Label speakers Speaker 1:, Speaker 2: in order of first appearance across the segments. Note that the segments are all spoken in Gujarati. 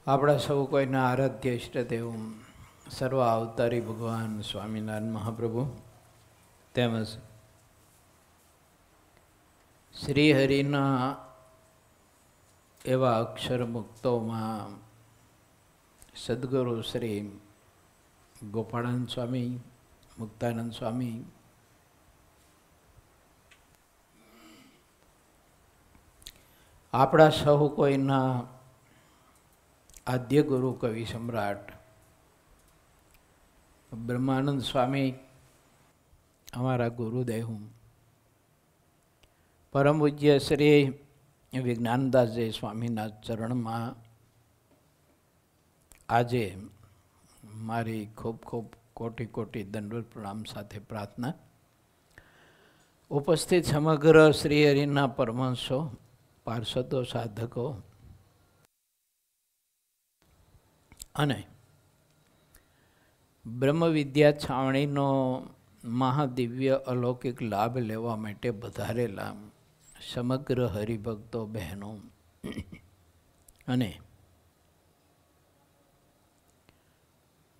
Speaker 1: આપણા સૌ કોઈના આરાધ્ય ઇષ્ટદેવ સર્વ અવતારી ભગવાન સ્વામિનારાયણ મહાપ્રભુ તેમજ શ્રીહરિના એવા અક્ષર મુક્તોમાં સદગુરુ શ્રી ગોપાળાનંદ સ્વામી, મુક્તાનંદ સ્વામી, આપણા સૌ કોઈના આદ્ય ગુરુ કવિ સમ્રાટ બ્રહ્માનંદ સ્વામી, અમારા ગુરુદેવ પરમ પૂજ્ય શ્રી વિજ્ઞાનદાસજી સ્વામીના ચરણમાં આજે મારી ખૂબ ખૂબ કોટી કોટી દંડવત પ્રણામ સાથે પ્રાર્થના. ઉપસ્થિત સમગ્ર શ્રી હરિના પરમાંશો, પાર્ષદો, સાધકો અને બ્રહ્મ વિદ્યા છાવણીનો મહાદિવ્ય અલૌકિક લાભ લેવા માટે વધારેલા સમગ્ર હરિભક્તો બહેનો અને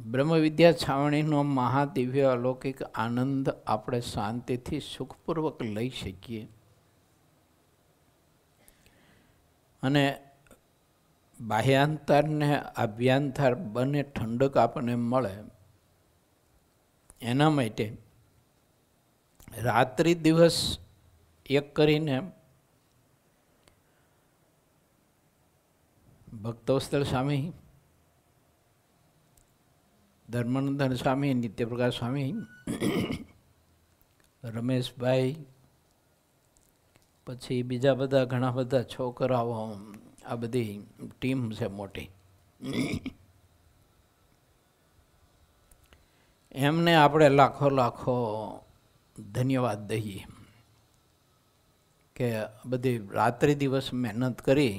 Speaker 1: બ્રહ્મ વિદ્યા છાવણીનો મહાદિવ્ય અલૌકિક આનંદ આપણે શાંતિથી સુખપૂર્વક લઈ શકીએ અને બાહ્યાંતર ને આભ્યંતર બંને ઠંડક આપણને મળે એના માટે રાત્રિ દિવસ એક કરીને ભક્તવત્સલ સ્વામી, ધર્માનંદ સ્વામી, નિત્યપ્રકાશ સ્વામી, રમેશભાઈ, પછી બીજા બધા ઘણા બધા છોકરાઓ, આ બધી ટીમ છે મોટી. એમને આપણે લાખો લાખો ધન્યવાદ દઈએ કે બધી રાત્રિ દિવસ મહેનત કરી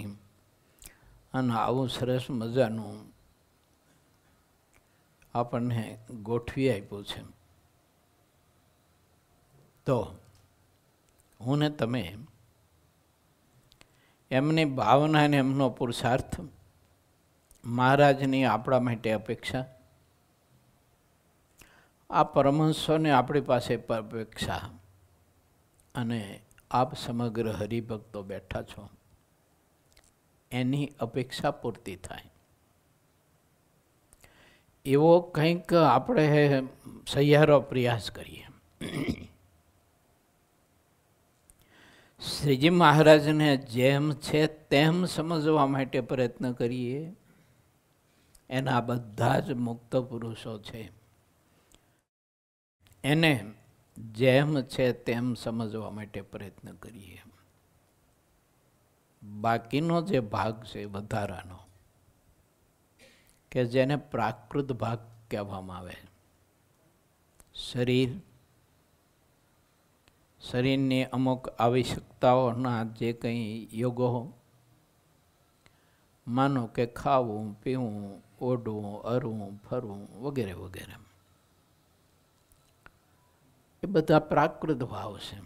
Speaker 1: અને આવું સરસ મજાનું આપણને ગોઠવી આપ્યું છે. તો હું ને તમે એમની ભાવના અને એમનો પુરુષાર્થ, મહારાજની આપણા માટે અપેક્ષા, આ પરમહંસોને આપણી પાસે અપેક્ષા અને આપ સમગ્ર હરિભક્તો બેઠા છો એની અપેક્ષા પૂર્તિ થાય એવો કંઈક આપણે સહિયારો પ્રયાસ કરીએ. શ્રીજી મહારાજને જેમ છે તેમ સમજવા માટે પ્રયત્ન કરીએ. એના બધા જ મુક્ત પુરુષો છે, એને જેમ છે તેમ સમજવા માટે પ્રયત્ન કરીએ. બાકીનો જે ભાગ છે વધારાનો, કે જેને પ્રાકૃત ભાગ કહેવામાં આવે, શરીરની અમુક આવશ્યકતાઓના જે કંઈ યોગો, માનો કે ખાવું, પીવું, ઓઢવું, હરવું, ફરવું વગેરે વગેરે, એ બધા પ્રાકૃત ભાવ છે.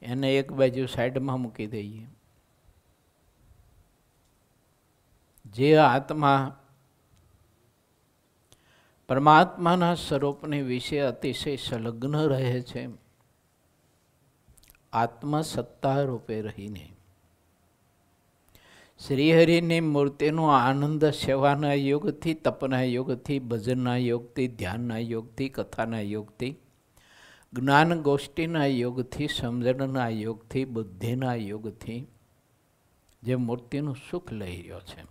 Speaker 1: એને એક બાજુ સાઈડમાં મૂકી દઈએ. જે આત્મા પરમાત્માના સ્વરૂપની વિશે અતિશય સંલગ્ન રહે છે, આત્મસત્તા રૂપે રહીને શ્રીહરિની મૂર્તિનો આનંદ સેવાના યોગથી, તપના યોગથી, ભજનના યોગથી, ધ્યાનના યોગથી, કથાના યોગથી, જ્ઞાન ગોષ્ઠીના યોગથી, સમજણના યોગથી, બુદ્ધિના યોગથી જે મૂર્તિનું સુખ લઈ રહ્યો છે,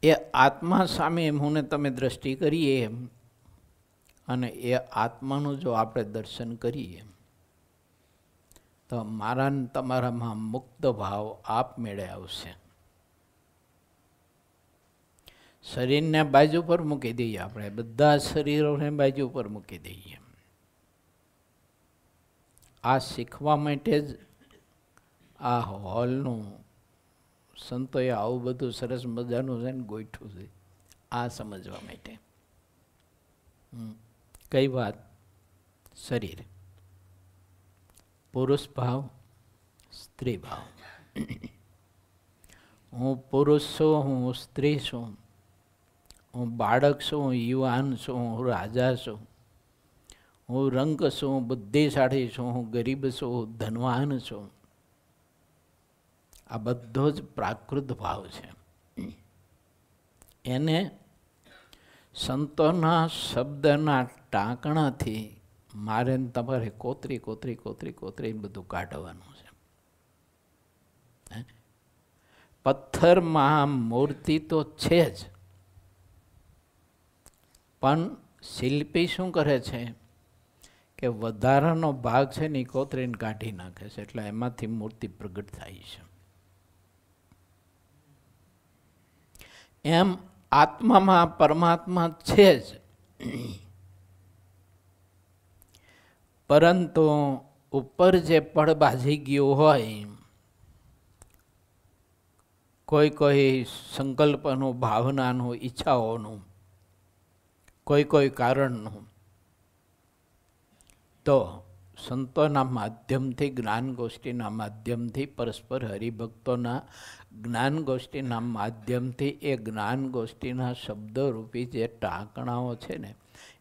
Speaker 1: એ આત્મા સામે હું ને તમે દ્રષ્ટિ કરીએ અને એ આત્માનું જો આપણે દર્શન કરીએ તો મારા ને તમારામાં મુક્ત ભાવ આપમેળે આવશે. શરીરને બાજુ પર મૂકી દઈએ, આપણે બધા શરીરોને બાજુ પર મૂકી દઈએ. આ શીખવા માટે જ આ હોલનું સંતોએ આવું બધું સરસ મજાનું છે ને ગોઠવું છે, આ સમજવા માટે. કઈ વાત? શરીર, પુરુષ ભાવ, સ્ત્રી ભાવ, હું પુરુષ છું, હું સ્ત્રી છું, હું બાળક છું, હું યુવાન છું, હું રાજા છું, હું રંગ છું, હું બુદ્ધિશાળી છું, હું ગરીબ છું, હું ધનવાન છું. આ બધો જ પ્રાકૃત ભાવ છે. એને સંતોના શબ્દના ટાંકણાથી મારે તમારે કોતરી કોતરી કોતરી કોતરી બધું કાઢવાનું છે. પથ્થરમાં મૂર્તિ તો છે જ, પણ શિલ્પી શું કરે છે કે વધારાનો ભાગ છે ને એ કોતરીને કાઢી નાખે છે, એટલે એમાંથી મૂર્તિ પ્રગટ થાય છે. એમ આત્મામાં પરમાત્મા છે જ, પરંતુ ઉપર જે પડ બાજી ગયું હોય, કોઈ કોઈ સંકલ્પનું, ભાવનાનું, ઈચ્છાઓનું, કોઈ કોઈ કારણનું, તો સંતોના માધ્યમથી, જ્ઞાન ગોષ્ઠીના માધ્યમથી, પરસ્પર હરિભક્તોના જ્ઞાન ગોષ્ઠીના માધ્યમથી એ જ્ઞાન ગોષ્ઠીના શબ્દરૂપી જે ટાંકણાઓ છે ને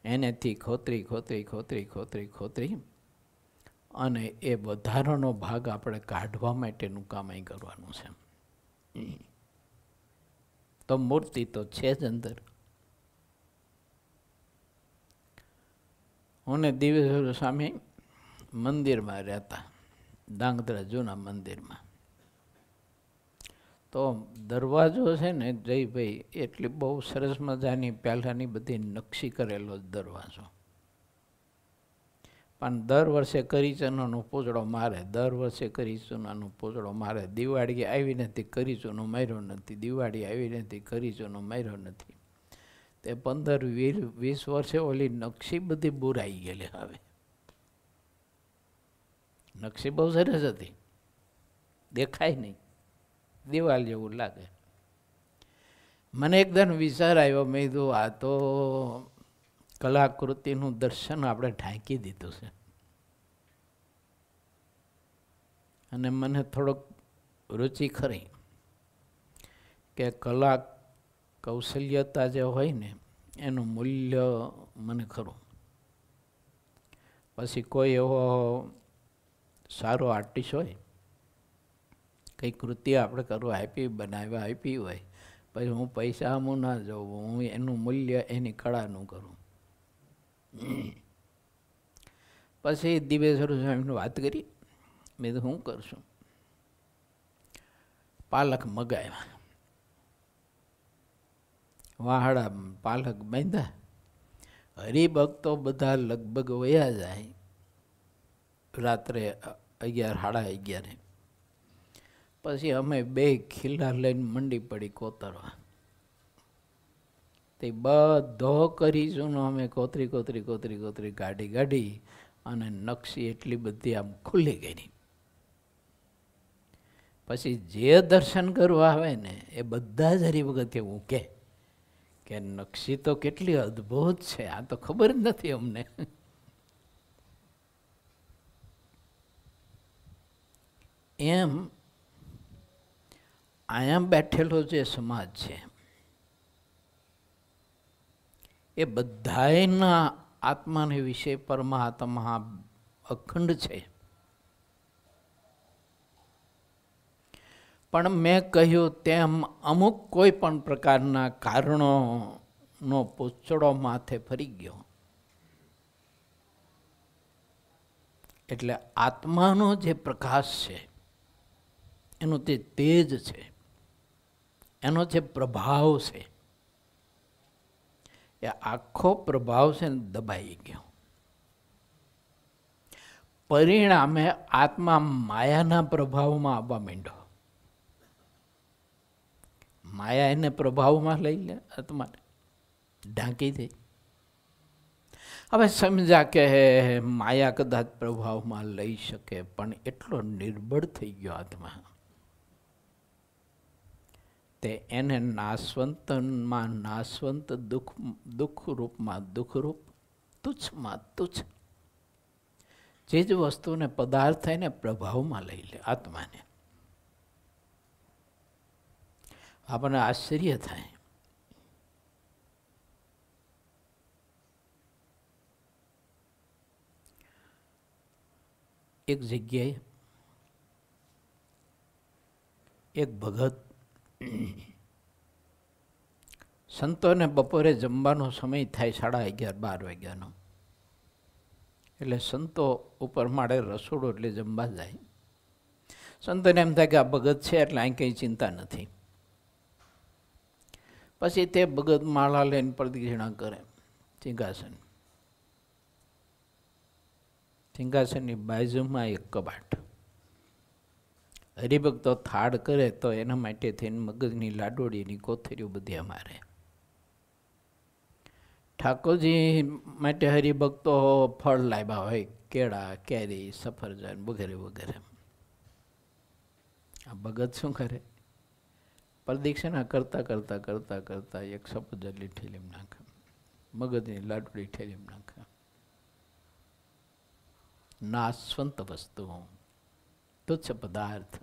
Speaker 1: એનેથી ખોતરી ખોતરી ખોતરી ખોતરી ખોતરી અને એ વધારાનો ભાગ આપણે કાઢવા માટેનું કામ અહીં કરવાનું છે. તો મૂર્તિ તો છે જ અંદર. હું ને દિવ્યેશ્વર સ્વામી મંદિરમાં રહેતા, ધાંગધ્રા જૂના મંદિરમાં. તો દરવાજો છે ને જયભાઈ એટલી બહુ સરસ મજાની પહેલાંની બધી નકશી કરેલો દરવાજો, પણ દર વર્ષે કરીચૂનાનો પૂજડો મારે, દર વર્ષે કરીચૂનાનો પૂજડો મારે. દિવાળી આવી નથી, કરીચૂનો માર્યો નથી, દિવાળી આવી નથી, કરીચૂનો માર્યો નથી. તે 15-20 વર્ષે ઓલી નકશી બધી બુરાઈ ગયેલી. હવે નકશી બહુ સરસ હતી, દેખાય નહીં, દિવાલ જેવું લાગે. મને એકદમ વિચાર આવ્યો, મેં કીધું આ તો કલાકૃતિનું દર્શન આપણે ઢાંકી દીધું છે. અને મને થોડોક રુચિ ખરી કે કલા કૌશલ્યતા જે હોય ને એનું મૂલ્ય મને ખરું. પછી કોઈ એવો સારો આર્ટિસ્ટ હોય, કંઈ કૃતિ આપણે કરવા આપી, બનાવવા આપી હોય, પછી હું પૈસા આમું ના જોઉં, હું એનું મૂલ્ય એની કળાનું કરું. પછી દિવ્યેશ્વર સ્વામીની વાત કરી, મેં તો શું કરશું? પાલક મગાવ્યા, વાહડા પાલક બાંધ્યા. હરિભક્તો બધા લગભગ વયા જાય રાત્રે 11-11:30. પછી અમે બે ખીલા લઈને મંડી પડી કોતરવા. તે બધો કરીશું અમે કોતરી કોતરી કોતરી કોતરી કાઢી અને નકશી એટલી બધી આમ ખુલ્લી ગઈ. પછી જે દર્શન કરવા આવે ને એ બધા જ હરિભગત એવું કે નકશી તો કેટલી અદ્ભુત છે, આ તો ખબર જ નથી અમને. એમ અહીંયા બેઠેલો જે સમાજ છે એ બધાયના આત્માને વિશે પરમાત્મા અખંડ છે. પણ મેં કહ્યું તેમ અમુક કોઈ પણ પ્રકારના કારણોનો પૂછડો માથે ફરી ગયો, એટલે આત્માનો જે પ્રકાશ છે, એનો જે તેજ છે, એનો જે પ્રભાવ છે, એ આખો પ્રભાવ છે ને દબાઈ ગયો. પરિણામે આત્મા માયાના પ્રભાવમાં આવવા માંડ્યો. માયા એને પ્રભાવમાં લઈ લે, આત્માને ઢાંકી દે. હવે સમજા કે માયા કદાચ પ્રભાવમાં લઈ શકે, પણ એટલો નિર્બળ થઈ ગયો આત્મા, તે એને નાશવંતમાં નાશવંત, દુઃખરૂપમાં દુઃખરૂપ, તુચ્છમાં તુચ્છ જે જ વસ્તુને પદાર્થ થઈને પ્રભાવમાં લઈ લે આત્માને. આપણને આશ્ચર્ય થાય. એક જગ્યાએ એક ભગત સંતોને બપોરે જમવાનો સમય થાય 11:30-12 વાગ્યાનો. એટલે સંતો ઉપર માળે રસોડું એટલે જમવા જાય. સંતોને એમ થાય કે આ ભગત છે એટલે અહીં કંઈ ચિંતા નથી. પછી તે ભગત માળા લઈને પ્રદક્ષિણા કરે. સિંહાસનની બાજુમાં એક કબાટ. હરિભક્તો થાળ કરે તો એના માટે થઈને મગજની લાડોડીની કોથરીઓ બધી અમારે. ઠાકોરજી માટે હરિભક્તો ફળ લાવ્યા હોય, કેળા, કેરી, સફરજન વગેરે વગેરે. આ ભગત શું કરે? પ્રદક્ષિણા કરતા કરતા કરતા કરતા એક સફરજનની ઠેલીમ નાખે, મગજની લાડુડી ઠેલીમ નાખે. નાશવંત વસ્તુ, તુચ્છ પદાર્થ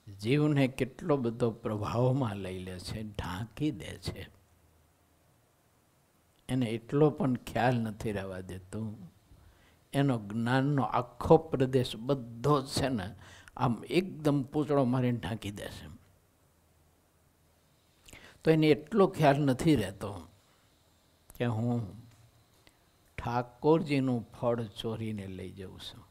Speaker 1: જીવને કેટલો બધો પ્રભાવમાં લઈ લે છે, ઢાંકી દે છે. એને એટલો પણ ખ્યાલ નથી રહેવા દેતો. એનો જ્ઞાનનો આખો પ્રદેશ બધો છે ને આમ એકદમ પૂંછડો મારીને ઢાંકી દેશે. તો એને એટલો ખ્યાલ નથી રહેતો કે હું ઠાકોરજીનું ફળ ચોરીને લઈ જાઉં છું,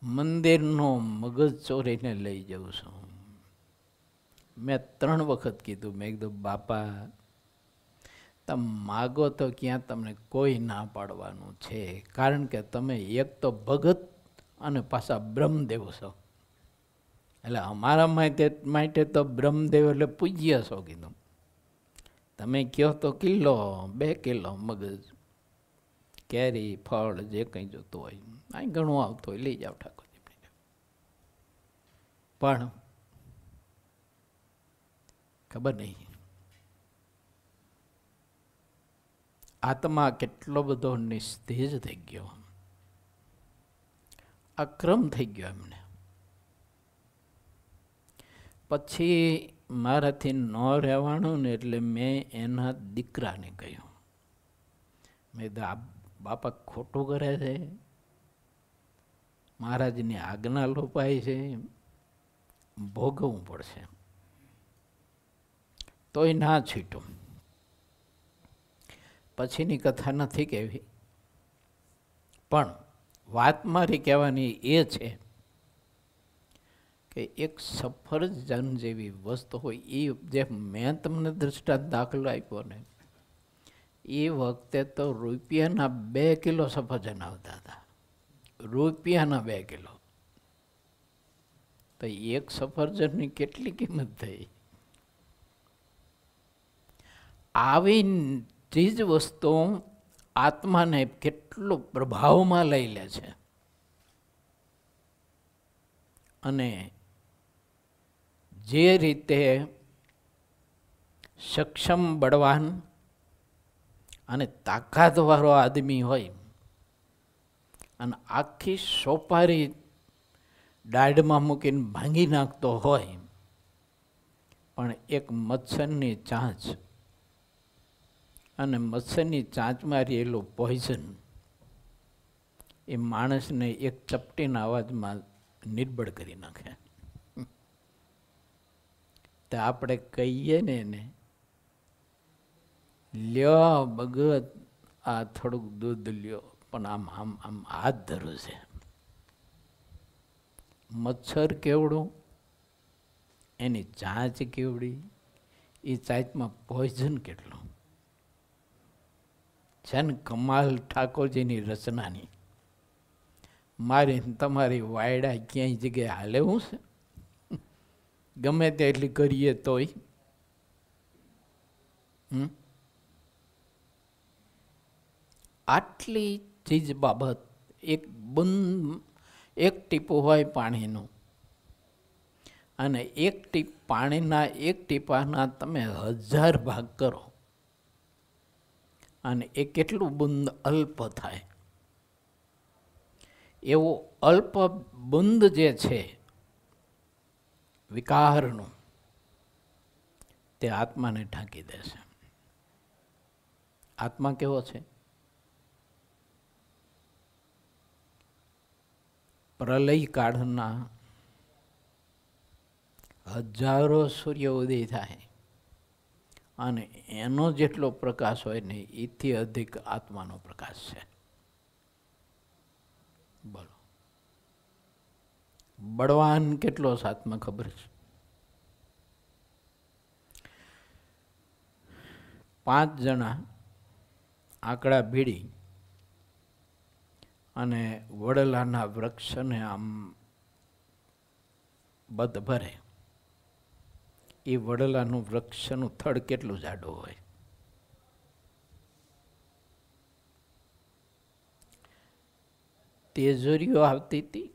Speaker 1: મંદિરનો મગજ ચોરીને લઈ જાઉં છું. મેં 3 વખત કીધું, મેં કીધું બાપા તમે માગો તો ક્યાં તમને કોઈ ના પાડવાનું છે, કારણ કે તમે એક તો ભગત અને પાછા બ્રહ્મદેવ છો. એટલે અમારા માટે તો બ્રહ્મદેવ એટલે પૂજ્ય છો કીધું. તમે કહો તો 1 કિલો 2 કિલો મગજ, કેરી, ફળ જે કંઈ જોતું હોય અહીં ઘણું આવતું હોય લઈ જાઓ ઠાકોરજી. પણ ખબર નહીં આત્મા કેટલો બધો નિસ્તેજ થઈ ગયો, અક્રમ થઈ ગયો એમને. પછી મારાથી ન રહેવાનું ને એટલે મેં એના દીકરાને કહ્યું, મેં કીધું આ બાપા ખોટું કરે છે, મહારાજની આજ્ઞા લોપાય છે, ભોગવવું પડશે. તોય ના છૂટ્યું. પછીની કથા નથી કહેવી, પણ વાત મારી કહેવાની એ છે કે એક સફરજન જેવી વસ્તુ હોય, એ જે મેં તમને દૃષ્ટાંત દાખલો આપ્યો ને, એ વખતે તો રૂપિયાના 2 કિલો સફરજન આવતા હતા. રૂપિયાના 2 કિલો. તો એક સફરજનની કેટલી કિંમત થઈ? આવી ચીજ વસ્તુ આત્માને કેટલો પ્રભાવમાં લઈ લે છે. અને જે રીતે સક્ષમ, બળવાન અને તાકાતવાળો આદમી હોય અને આખી સોપારી દાઢમાં મૂકીને ભાંગી નાખતો હોય, પણ એક મચ્છરની ચાંચ અને મચ્છરની ચાંચમાં રહેલું પોઈઝન એ માણસને એક ચપટીના અવાજમાં નિર્બળ કરી નાખે. તો આપણે કહીએ ને એને, લ્યો ભગત આ થોડુંક દૂધ લ્યો, પણ આમ આમ આમ હાથ ધરું છે. મચ્છર કેવડું, એની ચાંચ કેવડી, એ ચાંચમાં પોઈઝન કેટલું છે ને. કમાલ ઠાકોરજીની રચનાની. મારી તમારી વાયડા ક્યાંય જગ્યાએ હાલે હું છે? ગમે તે એટલી કરીએ તોય આટલી ચીજ બાબત, એક ટીપું હોય પાણીનું, અને પાણીના એક ટીપાના તમે 1000 ભાગ કરો અને એ કેટલું બુંદ અલ્પ થાય. એવો અલ્પ બુંદ જે છે વિકારનું તે આત્માને ઢાંકી દેશે. આત્મા કેવો છે? પ્રલય કાળના હજારો સૂર્ય ઉદય થાય અને એનો જેટલો પ્રકાશ હોય ને એથી અધિક આત્માનો પ્રકાશ છે. બોલો, બળવાન કેટલો છે આત્મા ખબર છે? 5 જણા આંકડા ભીડી અને વડલાના વૃક્ષને આમ બધ ભરે. એ વડલાનું વૃક્ષનું થડ કેટલું જાડું હોય? તેજરીઓ આવતી હતી,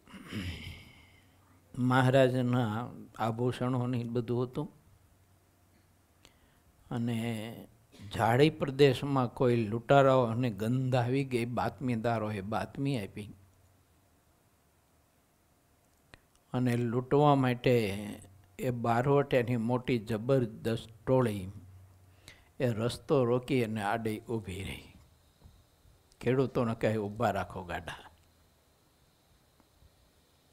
Speaker 1: મહારાજના આભૂષણોની બધું હતું, અને ઝાડી પ્રદેશમાં કોઈ લૂંટારાઓ અને ગંધ આવી ગઈ. બાતમીદારોએ બાતમી આપી અને લૂંટવા માટે એ બારવટિયાની મોટી જબરદસ્ત ટોળી એ રસ્તો રોકી અને આડે ઊભી રહી. ખેડૂતોને કહે ઊભા રાખો ગાડા.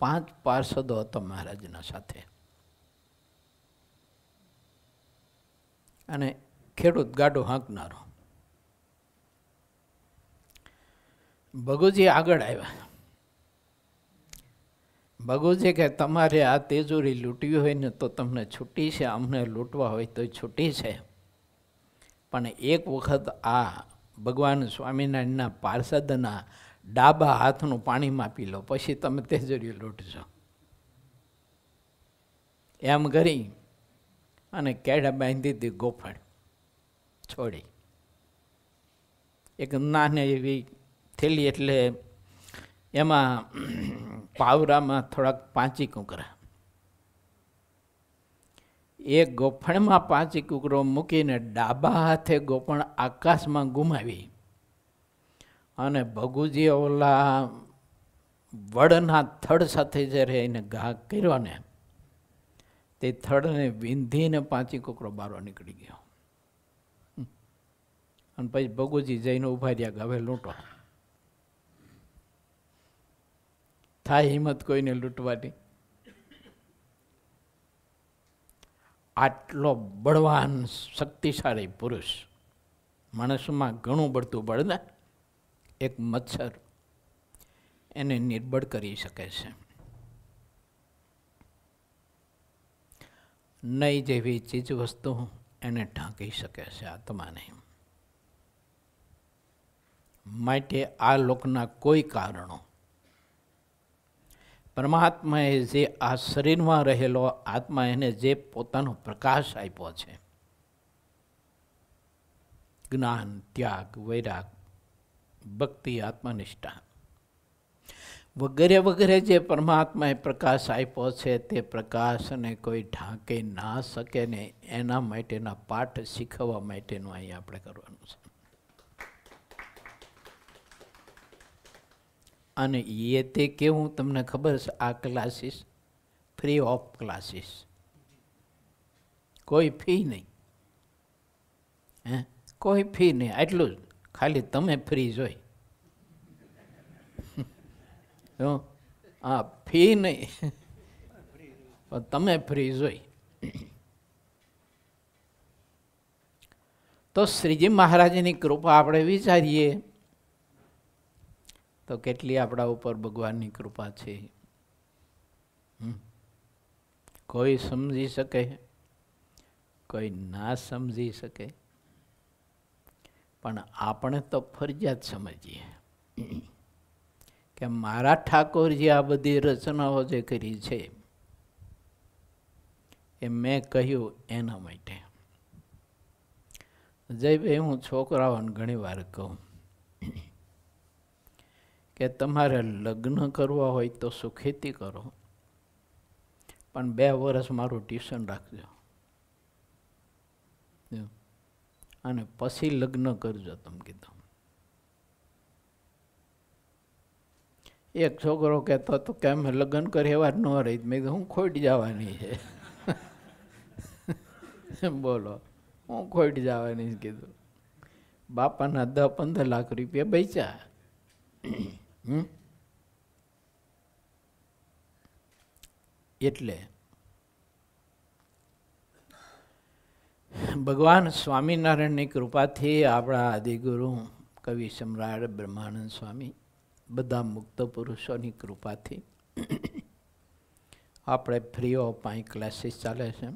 Speaker 1: 5 પાર્ષદો હતો મહારાજના સાથે, અને ખેડૂત ગાડો હાંકનારો. ભગુજી આગળ આવ્યા. ભગુજી કે તમારે આ તેજોરી લૂંટવી હોય ને તો તમને છૂટી છે, અમને લૂંટવા હોય તો છૂટી છે, પણ એક વખત આ ભગવાન સ્વામિનારાયણના પાર્ષદના ડાબા હાથનું પાણી માપી લો, પછી તમે તેજોરી લૂંટજો. એમ કરી અને કેડા બાંધી હતી ગોફણ છોડી. એક નાની એવી થેલી, એટલે એમાં પાવરામાં થોડાક 5 કુકરા. એક ગોફણમાં 5 કુકરો મૂકીને ડાબા હાથે ગોફણ આકાશમાં ગુમાવી અને ભગુજી ઓલા વડના થડ સાથે જ્યારે એને ઘા કર્યો ને તે થડને વિંધીને 5 કુકરો બારો નીકળી ગયો. અને પછી ભગુજી જઈને ઉભા રહ્યા કે હવે લૂંટો. થાય હિંમત કોઈને લૂંટવાની? આટલો બળવાન શક્તિશાળી પુરુષ, માણસમાં ઘણું બળતું બળ ને, એક મચ્છર એને નિર્બળ કરી શકે છે. નહીં જેવી ચીજ વસ્તુ એને ઢાંકી શકે છે આત્માને. માટે આ લોકના કોઈ કારણો પરમાત્માએ જે આ શરીરમાં રહેલો આત્મા એને જે પોતાનો પ્રકાશ આપ્યો છે, જ્ઞાન, ત્યાગ, વૈરાગ, ભક્તિ, આત્મનિષ્ઠા વગેરે વગેરે જે પરમાત્માએ પ્રકાશ આપ્યો છે, તે પ્રકાશને કોઈ ઢાંકી ના શકે ને, એના માટેના પાઠ શીખવવા માટેનું અહીં આપણે કરવાનું છે. અને એ તે કેવું તમને ખબર છે? આ ક્લાસીસ ફ્રી ઓફ ક્લાસીસ, કોઈ ફી નહીં. કોઈ ફી નહીં, આટલું જ. ખાલી તમે ફ્રી જોઈ. હા, ફી નહીં, તમે ફ્રી જોઈ. તો શ્રીજી મહારાજની કૃપા આપણે વિચારીએ તો કેટલી આપણા ઉપર ભગવાનની કૃપા છે. કોઈ સમજી શકે, કોઈ ના સમજી શકે, પણ આપણે તો ફરજિયાત સમજીએ કે મારા ઠાકોરજી આ બધી રચનાઓ જે કરી છે એ મેં કહ્યું એના માટે. જયભાઈ, હું છોકરાઓને ઘણી વાર કહું કે તમારે લગ્ન કરવા હોય તો સુખેથી કરો, પણ 2 વર્ષ મારું ટ્યુશન રાખજો અને પછી લગ્ન કરજો. તમે કીધું. એક છોકરો કહેતો હતો કે અમે લગ્ન કરે એવા જ ન રહી. મેં કીધું હું ખોટ જવાની છે. બોલો, હું ખોટ જવાની કીધું. બાપાના 10-15 લાખ રૂપિયા બચ્યા. એટલે ભગવાન સ્વામિનારાયણની કૃપાથી આપણા આદિગુરુ કવિ સમ્રાટ બ્રહ્માનંદ સ્વામી બધા મુક્ત પુરુષોની કૃપાથી આપણે ફ્રી ઓફ અહીં ક્લાસીસ ચાલે છે.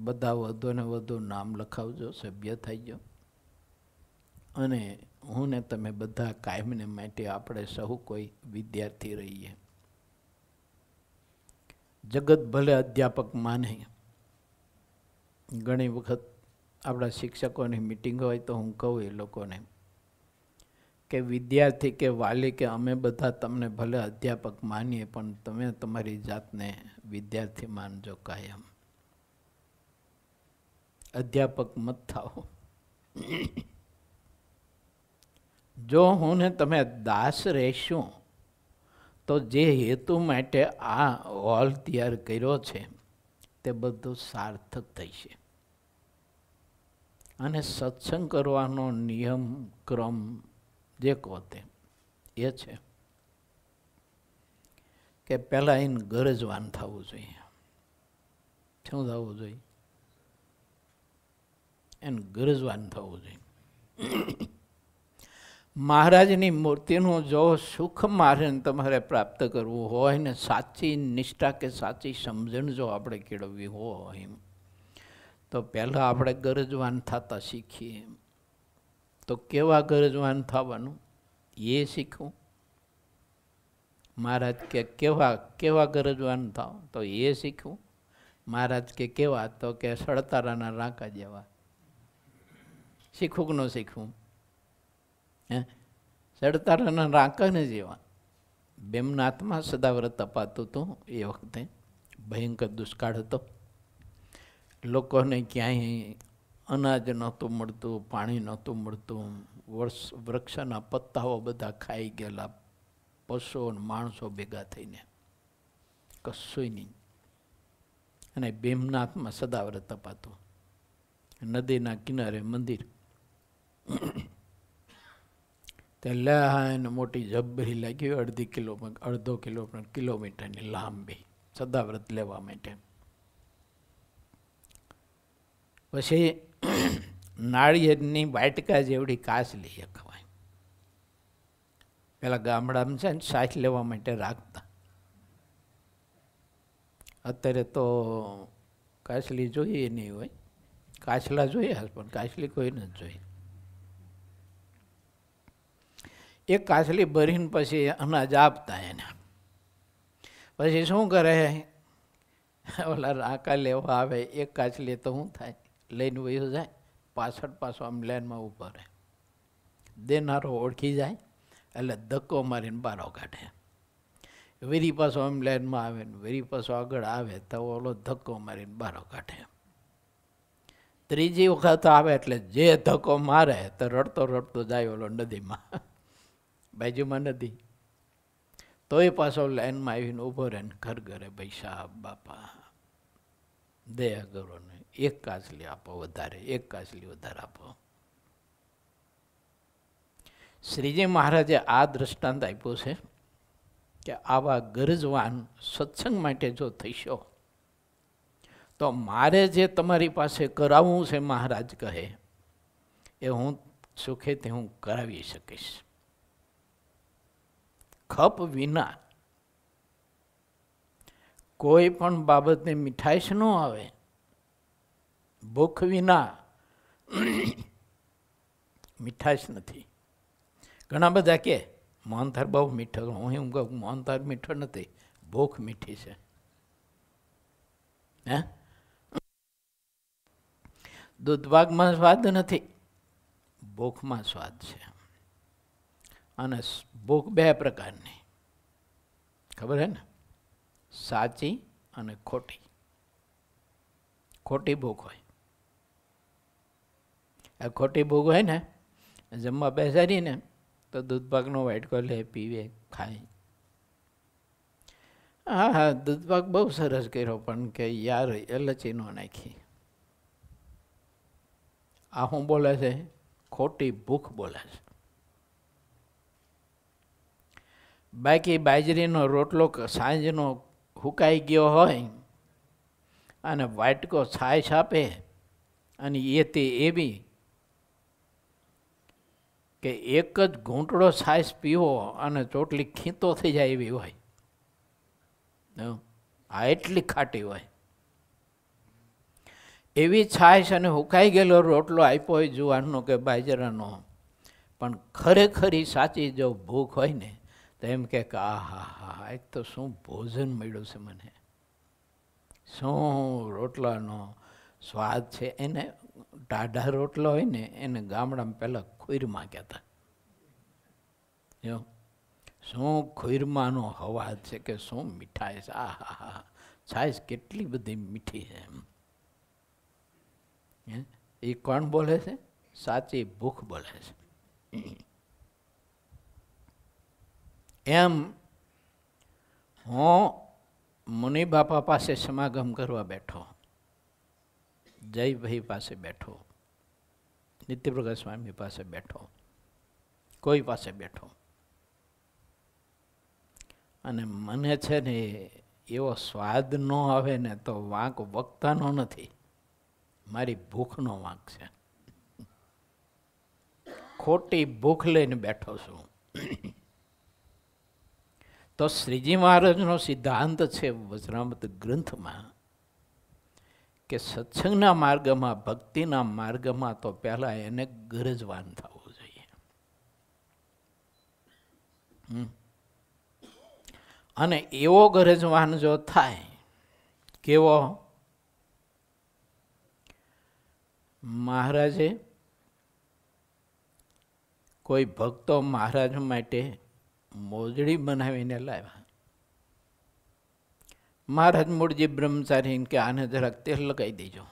Speaker 1: બધા વધુ ને વધુ નામ લખાવજો, સભ્ય થઈ જાઓ. અને હું ને તમે બધા કાયમને માટે આપણે સહુ કોઈ વિદ્યાર્થી રહીએ. જગત ભલે અધ્યાપક માને. ઘણી વખત આપણા શિક્ષકોની મિટિંગ હોય તો હું કહું એ લોકોને કે વિદ્યાર્થી કે વાલી કે અમે બધા તમને ભલે અધ્યાપક માનીએ, પણ તમે તમારી જાતને વિદ્યાર્થી માનજો કાયમ. અધ્યાપક મત થાઓ. જો હું ને તમે દાસ રહેશું તો જે હેતુ માટે આ હોલ તૈયાર કર્યો છે તે બધું સાર્થક થશે. અને સત્સંગ કરવાનો નિયમ ક્રમ જે કહો તે એ છે કે પહેલાં એને ગરજવાન થવું જોઈએ. શું થવું જોઈએ? એને ગરજવાન થવું જોઈએ. મહારાજની મૂર્તિનું જો સુખ મારે તમારે પ્રાપ્ત કરવું હોય ને સાચી નિષ્ઠા કે સાચી સમજણ જો આપણે કેળવવી હોય તો પહેલાં આપણે ગરજવાન થતા શીખીએ. તો કેવા ગરજવાન થવાનું એ શીખવું. મહારાજ કે કેવા ગરજવાન થાવ તો એ શીખવું. મહારાજ કે કેવા તો કે સડતારાના રાંકા જેવા. શીખવું કે ન શીખવું? સડતારાના રાંકા ને જેવા. બેમનાથમાં સદાવ્રત અપાતું હતું. એ વખતે ભયંકર દુષ્કાળ હતો. લોકોને ક્યાંય અનાજ નહોતું મળતું, પાણી નહોતું મળતું. વૃક્ષના પત્તાઓ બધા ખાઈ ગયેલા. પશુઓ અને માણસો ભેગા થઈને કશું નહીં. અને બેમનાથમાં સદાવ્રત અપાતું. નદીના કિનારે મંદિર. તેને મોટી જબ્બરી લાગી, અડધો કિલોમીટરની લાંબી સદાવ્રત લેવા માટે. પછી નાળિયેરની વાટકા જેવડી કાચલી ખવાય. પેલા ગામડામાં છે ને સાથ લેવા માટે રાખતા. અત્યારે તો કાચલી જોઈએ નહીં હોય. કાચલા જોઈએ પણ કાચલી કોઈ નથી જોઈ. એક કાચલી ભરીને પછી અનાજ આપતા એને. પછી શું કરે, ઓલા રાંકા લેવા આવે, એક કાચલી તો શું થાય, લઈને વયો જાય. પાછો આમ લાઈનમાં ઊભો રહે. દેનારો ઓળખી જાય એટલે ધક્કો મારીને બારો કાઢે. વેરી પાછો આમ લાઈનમાં આવે ને વેરી પાછો આગળ આવે તો ઓલો ધક્કો મારીને બારો કાઢે. ત્રીજી વખત આવે એટલે જે ધક્કો મારે તો રડતો જાય ઓલો નદીમાં, બાજુમાં નદી. તોય પાછો લાઈનમાં આવીને ઊભો રહે ને ઘર ઘરે ભાઈ સાહેબ બાપા દયા કરો ને એક કાચલી આપો વધારે, એક કાચલી વધારે આપો. શ્રીજી મહારાજે આ દ્રષ્ટાંત આપ્યું છે કે આવા ગરજવાન સત્સંગ માટે જો થઈશો તો મારે જે તમારી પાસે કરાવવું છે, મહારાજ કહે એ હું સુખેથી હું કરાવી શકીશ. ખપ વિના કોઈ પણ બાબતની મીઠાશ ન આવે. ભૂખ વિના મીઠાશ નથી. ઘણા બધા કે મોહનથાળ બહુ મીઠો. હું એમ કહું મોહનથાળ મીઠો નથી, ભૂખ મીઠી છે. હે, દૂધપાકમાં સ્વાદ નથી, ભૂખમાં સ્વાદ છે. અને ભૂખ બે પ્રકારની ખબર હે ને, સાચી અને ખોટી. ખોટી ભૂખ હોય. આ ખોટી ભૂખ હોય ને, જમવા બેસાડી ને તો દૂધપાકનો વાટકો લે, પીવે, ખાય. હા દૂધપાક બહુ સરસ કર્યો પણ કે યાર એલચી ન નાખી. આ શું બોલે છે? ખોટી ભૂખ બોલે છે. બાકી બાજરીનો રોટલો સાંજનો હુકાઈ ગયો હોય અને વાટકો છાશ આપે અને એ તે એવી કે એક જ ઘૂંટડો છાશ પીવો અને ચોટલી ખીતો થઈ જાય એવી હોય. આ એટલી ખાટી હોય. એવી છાશ અને હુકાઈ ગયેલો રોટલો આપ્યો હોય જુવારનો કે બાજરાનો, પણ ખરેખરી સાચી જો ભૂખ હોય ને તો એમ કે આ હા હા એક તો શું ભોજન મળ્યું છે મને, શું રોટલાનો સ્વાદ છે. એને ટાઢા રોટલા હોય ને એને ગામડામાં પહેલાં ખુરમાં કહેતા. જો શું ખુરમાનો અવાજ છે કે શું મીઠાઈ છે. આ હા હા છાશ કેટલી બધી મીઠી છે. એ કોણ બોલે છે? સાચી ભૂખ બોલે છે. એમ હું મુનિ બાપા પાસે સમાગમ કરવા બેઠો, જયભાઈ પાસે બેઠો, નિત્યપ્રકાશ સ્વામી પાસે બેઠો, કોઈ પાસે બેઠો, અને મને છે ને એવો સ્વાદ ન આવે ને તો વાંક વક્તાનો નથી, મારી ભૂખનો વાંક છે. ખોટી ભૂખ લઈને બેઠો છું. તો શ્રીજી મહારાજનો સિદ્ધાંત છે વચનામૃત ગ્રંથમાં કે સત્સંગના માર્ગમાં, ભક્તિના માર્ગમાં તો પહેલા એને ગરજવાન થવું જોઈએ. અને એવો ગરજવાન જો થાય, કેવો? મહારાજે કોઈ ભક્તો મહારાજ માટે મોજડી બનાવીને લાવ્યા. મહારાજ મૂળજી બ્રહ્મચારી કે આને જરાક તેલ લગાવી દેજો.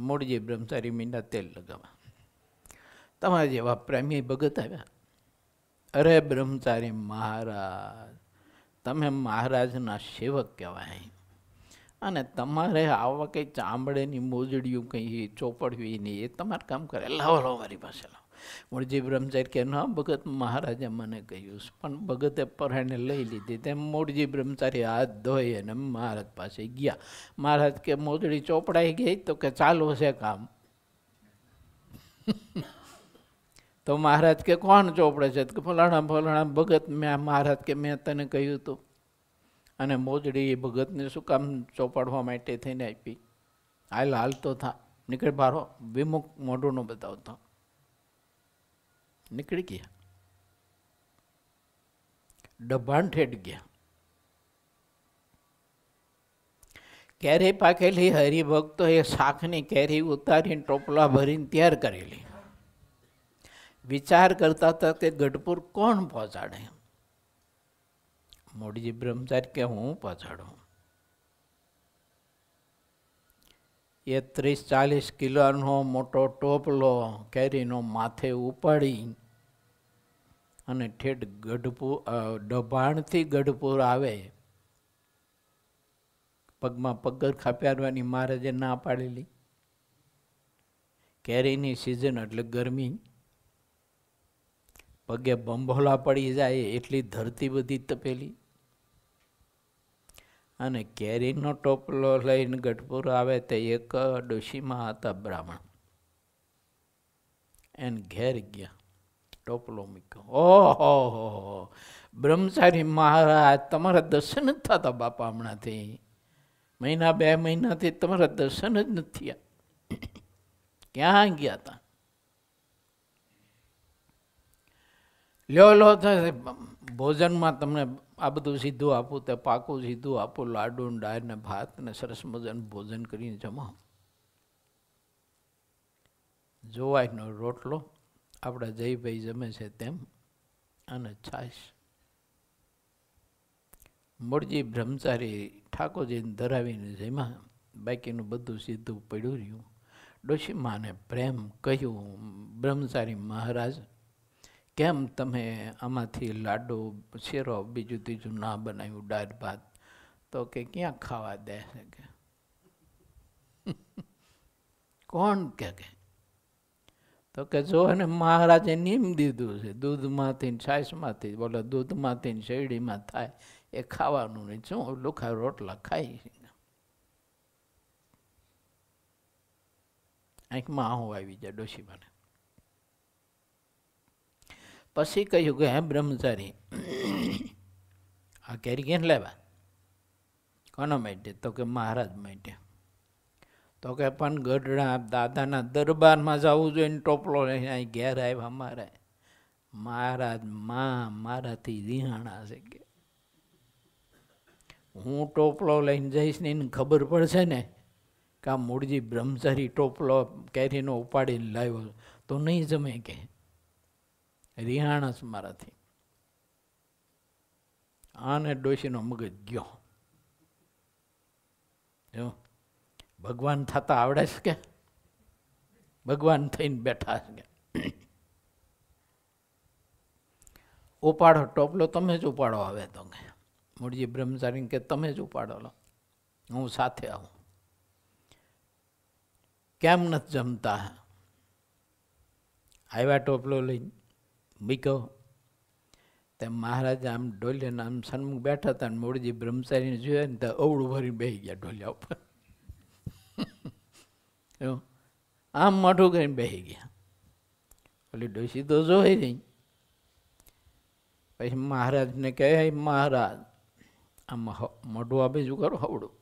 Speaker 1: મૂળજી બ્રહ્મચારી મીંડા તેલ લગાવવા. તમારા જેવા પ્રેમી ભગત આવ્યા. અરે બ્રહ્મચારી મહારાજ, તમે મહારાજના સેવક કહેવાય અને તમારે આવા કંઈ ચામડેની મોજડીઓ કંઈ ચોપડવી નહીં, એ તમારે કામ કરે. લાવો લાવો મારી પાસે લાવો. મૂળજી બ્રહ્મચારી કે ના ભગત મહારાજે મને કહ્યું, પણ ભગતે પરાણે લઈ લીધી. તેમ મૂળજી બ્રહ્મચારી હાથ ધોઈ અને મહારાજ પાસે ગયા. મહારાજ કે મોજડી ચોપડાઈ ગઈ? તો કે ચાલુ છે કામ. તો મહારાજ કે કોણ ચોપડે છે? કે ફલાણા ફલાણા ભગત. મેં મહારાજ કે મેં તને કહ્યું હતું, અને મોજડી એ ભગતને શું કામ ચોપાડવા માટે થઈને આપી? હાલ હાલતો થા, નીકળી બારો, વિમુખ મોઢું ન બતાવતો. નીકળી ગયા, ડભાણ ઠેઠ ગયા. કેરી પાકેલી હરિભક્તો એ શાકની કેરી ઉતારીને ટોપલા ભરીને તૈયાર કરેલી. વિચાર કરતા હતા કે ગઢપુર કોણ પહોંચાડે? મૂળજી બ્રહ્મચારી કે હું પહોંચાડું. એ 30-40 કિલોનો મોટો ટોપલો કેરીનો માથે ઉપાડી અને ઠેઠ ગઢપુર, ડભાણથી ગઢપુર આવે. પગમાં પગરખા પહેરવાની મહારાજે ના પાડેલી. કેરીની સિઝન એટલે ગરમી, પગે બંભોલા પડી જાય એટલી ધરતી બધી તપેલી. અને કેરીનો ટોપલો લઈને ગઢપુર આવે તો એક ડોશીમાં હતા બ્રાહ્મણ, એને ઘેર ગયા, ટોપલો મૂક્યો. ઓહો, બ્રહ્મચારી મહારાજ તમારા દર્શન જ થતા બાપા હમણાંથી, મહિના 2 મહિનાથી તમારા દર્શન જ નથી થયા. ક્યાં ગયા હતા? લ્યો લો ભોજનમાં તમને આ બધું સીધું આપું, તે પાકું સીધું આપું, લાડુ ને દાળ ને ભાત ને સરસ મજાનું ભોજન કરીને જમો. જોવાયનો રોટલો આપણા જયભાઈ જમે છે તેમ, અને છાશ. મૂળજી બ્રહ્મચારી ઠાકોરજીને ધરાવીને જમ્યા. બાકીનું બધું સીધું પડ્યું રહ્યું. ડોશીમાને પ્રેમ કહ્યું, બ્રહ્મચારી મહારાજ કેમ તમે આમાંથી લાડુ, શેરો, બીજું ત્રીજું ના બનાવ્યું, દાળ ભાત? તો કે ક્યાં ખાવા દે છે કે કોણ કે તો કે જો એને મહારાજે નિયમ દીધું છે, દૂધમાંથી ને છાશમાંથી, બોલે દૂધમાંથી ને શેરડીમાં થાય એ ખાવાનું નહીં. શું લુખા રોટલા ખાઈ? આંખમાં આવું આવી જાય ડોશીમાને. પછી કહ્યું કે હે બ્રહ્મચારી, આ કેરી કેમ લેવા? કોના માટે? તો કે મહારાજ માટે. તો કે પણ ગઢડા દાદાના દરબારમાં જવું જોઈએ ને ટોપલો લઈને અહીં ઘેર આવ્યા મારે. મહારાજ મારાથી રિહાણા છે કે હું ટોપલો લઈને જઈશ ને એને ખબર પડશે ને કે આ મૂળજી બ્રહ્મચારી ટોપલો કેરીનો ઉપાડીને લાવ્યો તો નહીં જમે કે રિહાણા જ મારાથી. આને ડોશીનો મગજ ગયો. જો ભગવાન થતા આવડે છે કે ભગવાન થઈને બેઠા છે કે ઉપાડો ટોપલો, તમે જ ઉપાડો. આવે તો કે મૂળજી બ્રહ્મચારી કે તમે જ ઉપાડો લો, હું સાથે આવું. કેમ નથી જમતા? આવ્યા ટોપલો લઈને બીકો. તેમ મહારાજ આમ ઢોલિયાને આમ સન્મુખ બેઠા હતા ને મૂળજી બ્રહ્મચારીને જોયા ને તો અવળું ભરી બેસી ગયા ઢોલિયા ઉપર. આમ મોઢું કરીને બેસી ગયા. ઓલી ડોશી તો જોઈ રહી. પછી મહારાજને કહે, મહારાજ આમ મોઢું આ બીજું કરો હવડું.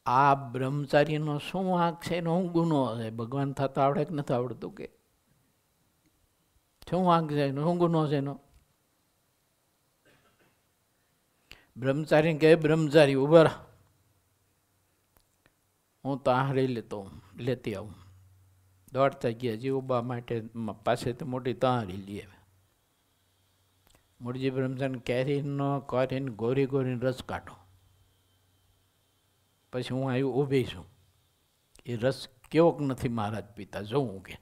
Speaker 1: આ બ્રહ્મચારીનો શું વાંક છે, એનો શું ગુનો છે? ભગવાન થતા આવડે કે નથી આવડતું કે શું વાંક છે એનો, શું ગુનો છે એનો? બ્રહ્મચારી કહે, બ્રહ્મચારી ઉભા રહો, હું તો આહરી લેતી આવું. દોડતા ગયા જીવબા માટે પાસેથી મોટી તાહરી લઈ આવે. મૂળજી બ્રહ્મચારી કેરીનો કરીને ગોરી ગોરીને રસ કાઢો. પછી હું આવ્યું ઊભી છું. એ રસ કેવોક નથી મહારાજ પીતા જોઉં કે.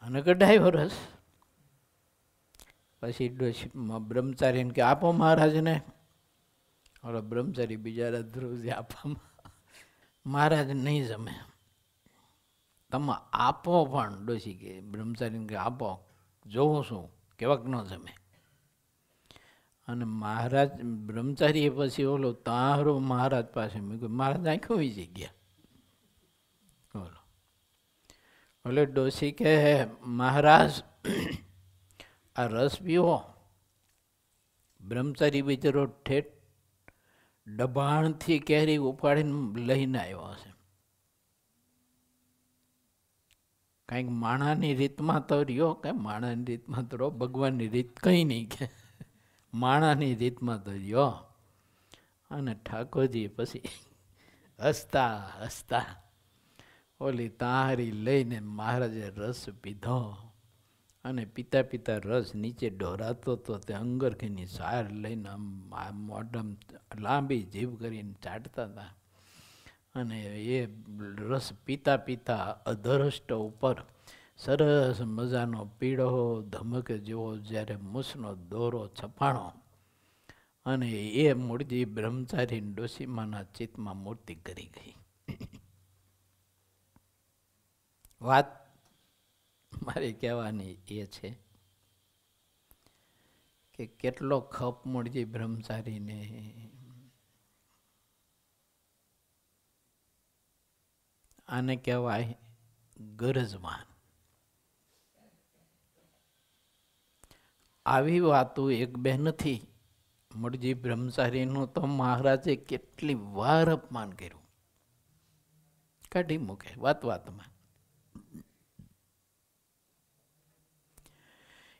Speaker 1: અને કઢાયો રસ. પછી બ્રહ્મચારીને કે આપો મહારાજને. ઓલો બ્રહ્મચારી બિચારા ધ્રુવજી આપવામાં મહારાજ નહીં જમે. તમે આપો પણ. ડોશી કે બ્રહ્મચારીને કે આપો, જોઉં છું કેવાક ન જમે. અને મહારાજ બ્રહ્મચારીએ પછી ઓલો તારો મહારાજ પાસે મૂક્યો. મહારાજ આંખો વીજી ગયા. બોલો ઓલે ડોશી કે મહારાજ આ રસ પીવો. બ્રહ્મચારી બિચારો ઠેઠ દબાણથી કેરી ઉપાડીને લઈને આવ્યો હશે. કંઈક માણાની રીતમાં તો રહ્યો કે માણાની રીતમાં તો રહ્યો, ભગવાનની રીત કંઈ નહીં કે માણાની રીતમાં તો રહ્યો. અને ઠાકોરજી પછી હસતા હસતા ઓલી તારી લઈને મહારાજે રસ પીધો. અને પિતા પિતા રસ નીચે ઢોરાતો હતો. તે અંગરખીની સાર લઈને આમ મોઢમ લાંબી જીભ કરીને ચાટતા હતા. અને એ રસ પીતા પીતા અધરષ્ટ ઉપર સરસ મજાનો પીળો ધમક જેવો જ્યારે મૂછનો દોરો છપાણો. અને એ મૂળજી બ્રહ્મચારી ડોશીમાના ચિત્તમાં મૂર્તિ કરી ગઈ. વાત મારી કહેવાની એ છે કે કેટલો ખપ મૂળજી બ્રહ્મચારીને. આને કહેવાય ગરજવાન. આવી વાતો એક બે નથી. મૂળજી બ્રહ્મચારીનું તો મહારાજે કેટલી વાર અપમાન કર્યું, કાઢી મૂકે વાત વાતમાં.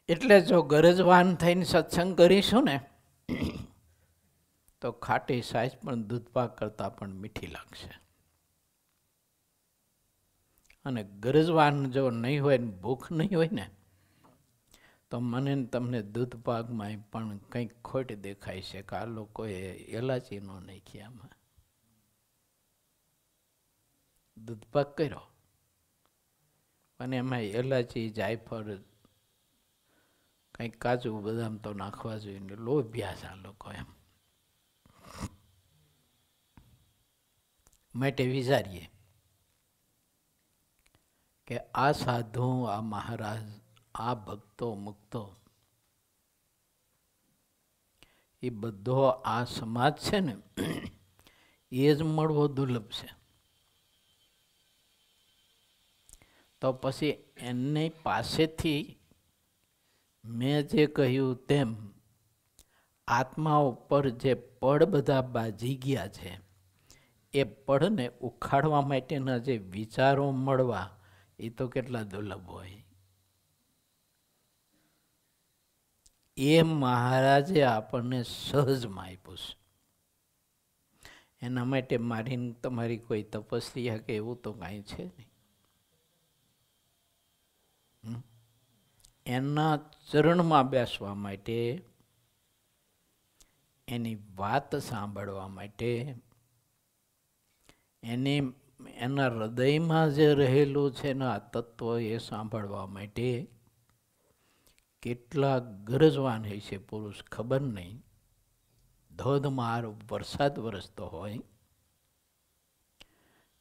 Speaker 1: એટલે જો ગરજવાન થઈને સત્સંગ કરીશું ને તો ખાટી સાઈઝ પણ દૂધપાક કરતાં પણ મીઠી લાગશે. અને ગરજવાન જો નહીં હોય ને ભૂખ નહીં હોય ને તો મને તમને દૂધપાકમાં પણ કંઈક ખોટ દેખાય છે કે આ લોકોએ એલાચી ન નાખી આમાં. દૂધપાક કર્યો અને એમાં એલાચી જાયફળ કંઈક કાજુ બદામ તો નાખવા જોઈએ ને લોભ્યા છે આ લોકો એમ. માટે વિચારીએ કે આ સાધુ, આ મહારાજ, આ ભક્તો મુક્તો એ બધો આ સમાજ છે ને એ જ મળવો દુર્લભ છે. તો પછી એની પાસેથી મેં જે કહ્યું તેમ આત્મા ઉપર જે પડ બધા બાજી ગયા છે એ પડને ઉખાડવા માટેના જે વિચારો મળવા એ તો કેટલા દુર્લભ હોય. એ મહારાજે આપણને સહજમાં આપ્યું છે. એના માટે મારી તમારી કોઈ તપસ્યા કે એવું તો કાંઈ છે નહીં. એના ચરણમાં બેસવા માટે, એની વાત સાંભળવા માટે, એના હૃદયમાં જે રહેલું છે ને આ તત્વ એ સાંભળવા માટે કેટલા ગરજવાન હોય છે પુરુષ ખબર નહીં. ધોધમાર વરસાદ વરસતો હોય,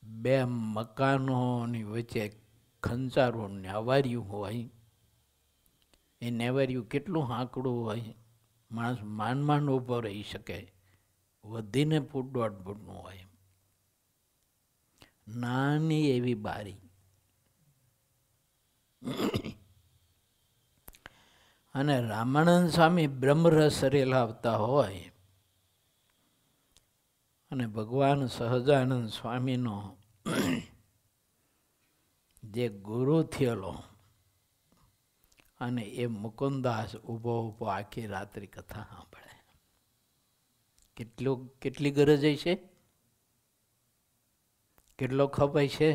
Speaker 1: બે મકાનોની વચ્ચે ખંચારું નેવાર્યું હોય, એ નેવાર્યું કેટલું હાંકડું હોય, માણસ માંડ માંડ ઊભો રહી શકે, વધીને ફૂટ 1.5 ફૂટનું હોય, નાની એવી બારી અને રામાનંદ સ્વામી બ્રહ્મરસ રેલાવતા હોય અને ભગવાન સહજાનંદ સ્વામીનો જે ગુરુ થયેલો અને એ મુકુંદાસ ઊભો ઊભો આખી રાત્રિ કથા સાંભળે. કેટલી ગરજ છે, કેટલો ખપાય છે,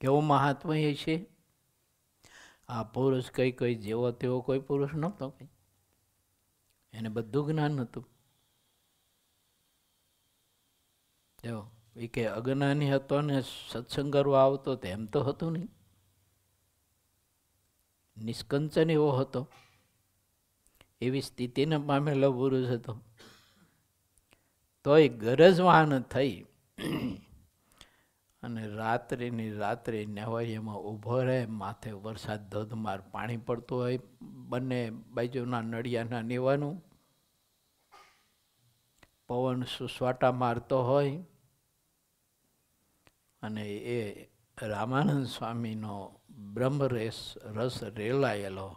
Speaker 1: કેવો મહાત્મય છે. આ પુરુષ કઈ જેવો તેવો કોઈ પુરુષ નહોતો, એને બધું જ્ઞાન હતું. જો એ કે અજ્ઞાની હતો ને સત્સંગ કરવા આવતો એમ તો હતું નહીં. નિષ્કંચન એવો હતો, એવી સ્થિતિને પામેલો પુરુષ હતો. તોય ગરજવાન થઈ અને રાત્રિની રાત્રે નેવારીમાં ઊભો રહે. માથે વરસાદ ધોધમાર પાણી પડતું હોય, બંને બાજુના નળિયાના નીવાનું, પવન સુસવાટા મારતો હોય અને એ રામાનંદ સ્વામીનો બ્રહ્મરસ રસ રેલાયેલો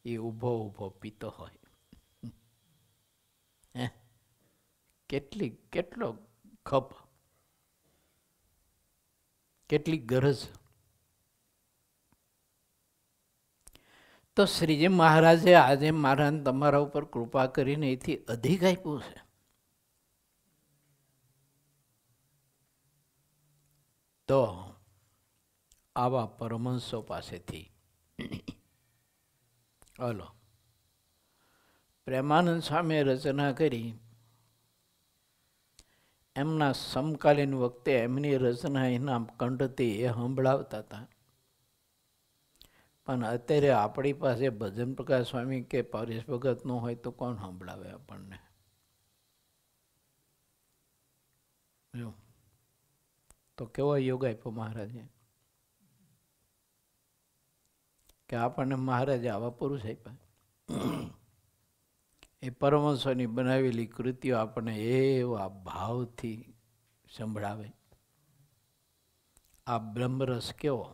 Speaker 1: એ ઊભો ઊભો પીતો હોય. કેટલો ખપ, કેટલી ગરજ. તો શ્રીજી મહારાજે આજે મારા તમારા ઉપર કૃપા કરીને એથી અધિક આપ્યું છે. તો આવા પરમહંસો પાસેથી હલો પ્રેમાનંદ સ્વામીએ રચના કરી. એમના સમકાલીન વખતે એમની રચના એના કંઠથી એ સંભળાવતા હતા. પણ અત્યારે આપણી પાસે ભજન પ્રકાશ સ્વામી કે પરેશ ભગત નું હોય તો કોણ સંભળાવે આપણને? તો કેવો યોગ આપ્યો મહારાજે કે આપણને મહારાજે આવા પુરુષ આપ્યા. એ પરમહંસોની બનાવેલી કૃતિઓ આપણને એવા ભાવથી સંભળાવે. આ બ્રહ્મરસ કેવો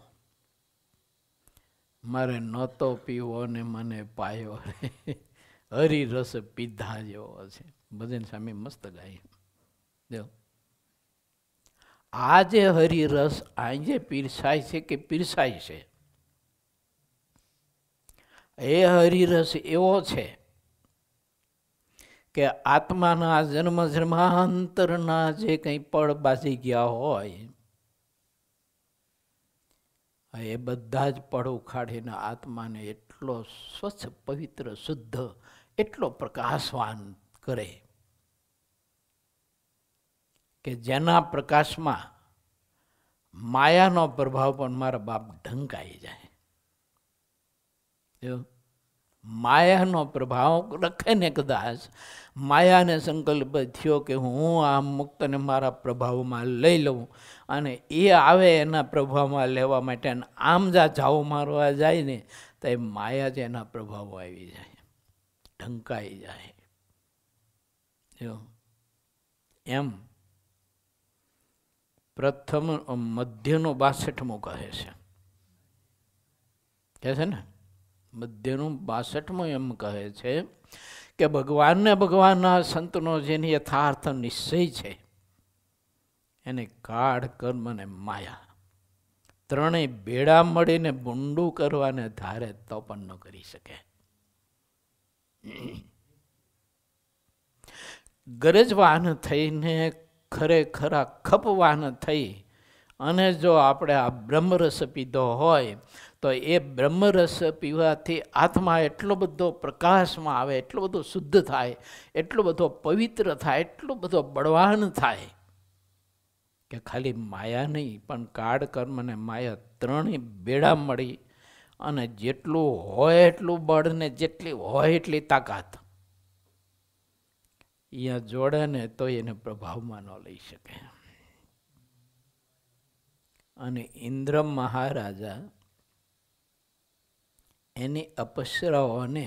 Speaker 1: મારે નહોતો પીવો ને મને પાયો રે, હરિરસ પીધા જેવો છે. ભજન સ્વામી મસ્ત ગાય. જો આ જે હરિરસ આજે પીરસાય છે કે પીરસાય છે, એ હરિરસ એવો છે કે આત્માના જન્મ જન્માંતરના જે કંઈ પળ બાજી ગયા હોય એ બધા જ પળ ઉખાડીને આત્માને એટલો સ્વચ્છ પવિત્ર શુદ્ધ એટલો પ્રકાશવાન કરે કે જેના પ્રકાશમાં માયાનો પ્રભાવ પણ મારા બાપ ઢંકાઈ જાય. જો માયાનો પ્રભાવ રખે ને કદાચ માયાને સંકલ્પ થયો કે હું આ મુક્તને મારા પ્રભાવમાં લઈ લઉં, અને એ આવે એના પ્રભાવમાં લેવા માટે આમ જાઓ મારવા જાય ને તો એ માયા જ એના પ્રભાવો આવી જાય, ઢંકાઈ જાય. જો એમ પ્રથમ મધ્યનું 62મું કહે છે ને, મધ્યનું 62મું એમ કહે છે કે ભગવાનને ભગવાનના સંતનો જેની યથાર્થ નિશ્ચય છે એને કાળ, કર્મ અને માયા ત્રણેય ભેળા મળીને બુંડું કરવાને ધારે તો પણ ન કરી શકે. ગરજવાન થઈને ખરેખરા ખપવાન થઈ અને જો આપણે આ બ્રહ્મરસ પીધો હોય તો એ બ્રહ્મરસ પીવાથી આત્મા એટલો બધો પ્રકાશમાં આવે, એટલો બધો શુદ્ધ થાય, એટલો બધો પવિત્ર થાય, એટલો બધો બળવાન થાય કે ખાલી માયા નહીં પણ કાળ, કર્મ અને માયા ત્રણેય બેડા મળી અને જેટલું હોય એટલું બળ ને જેટલી હોય એટલી તાકાત અહીંયા જોડે ને તો એને પ્રભાવમાં ન લઈ શકે. અને ઇન્દ્ર મહારાજા એની અપ્સરાઓને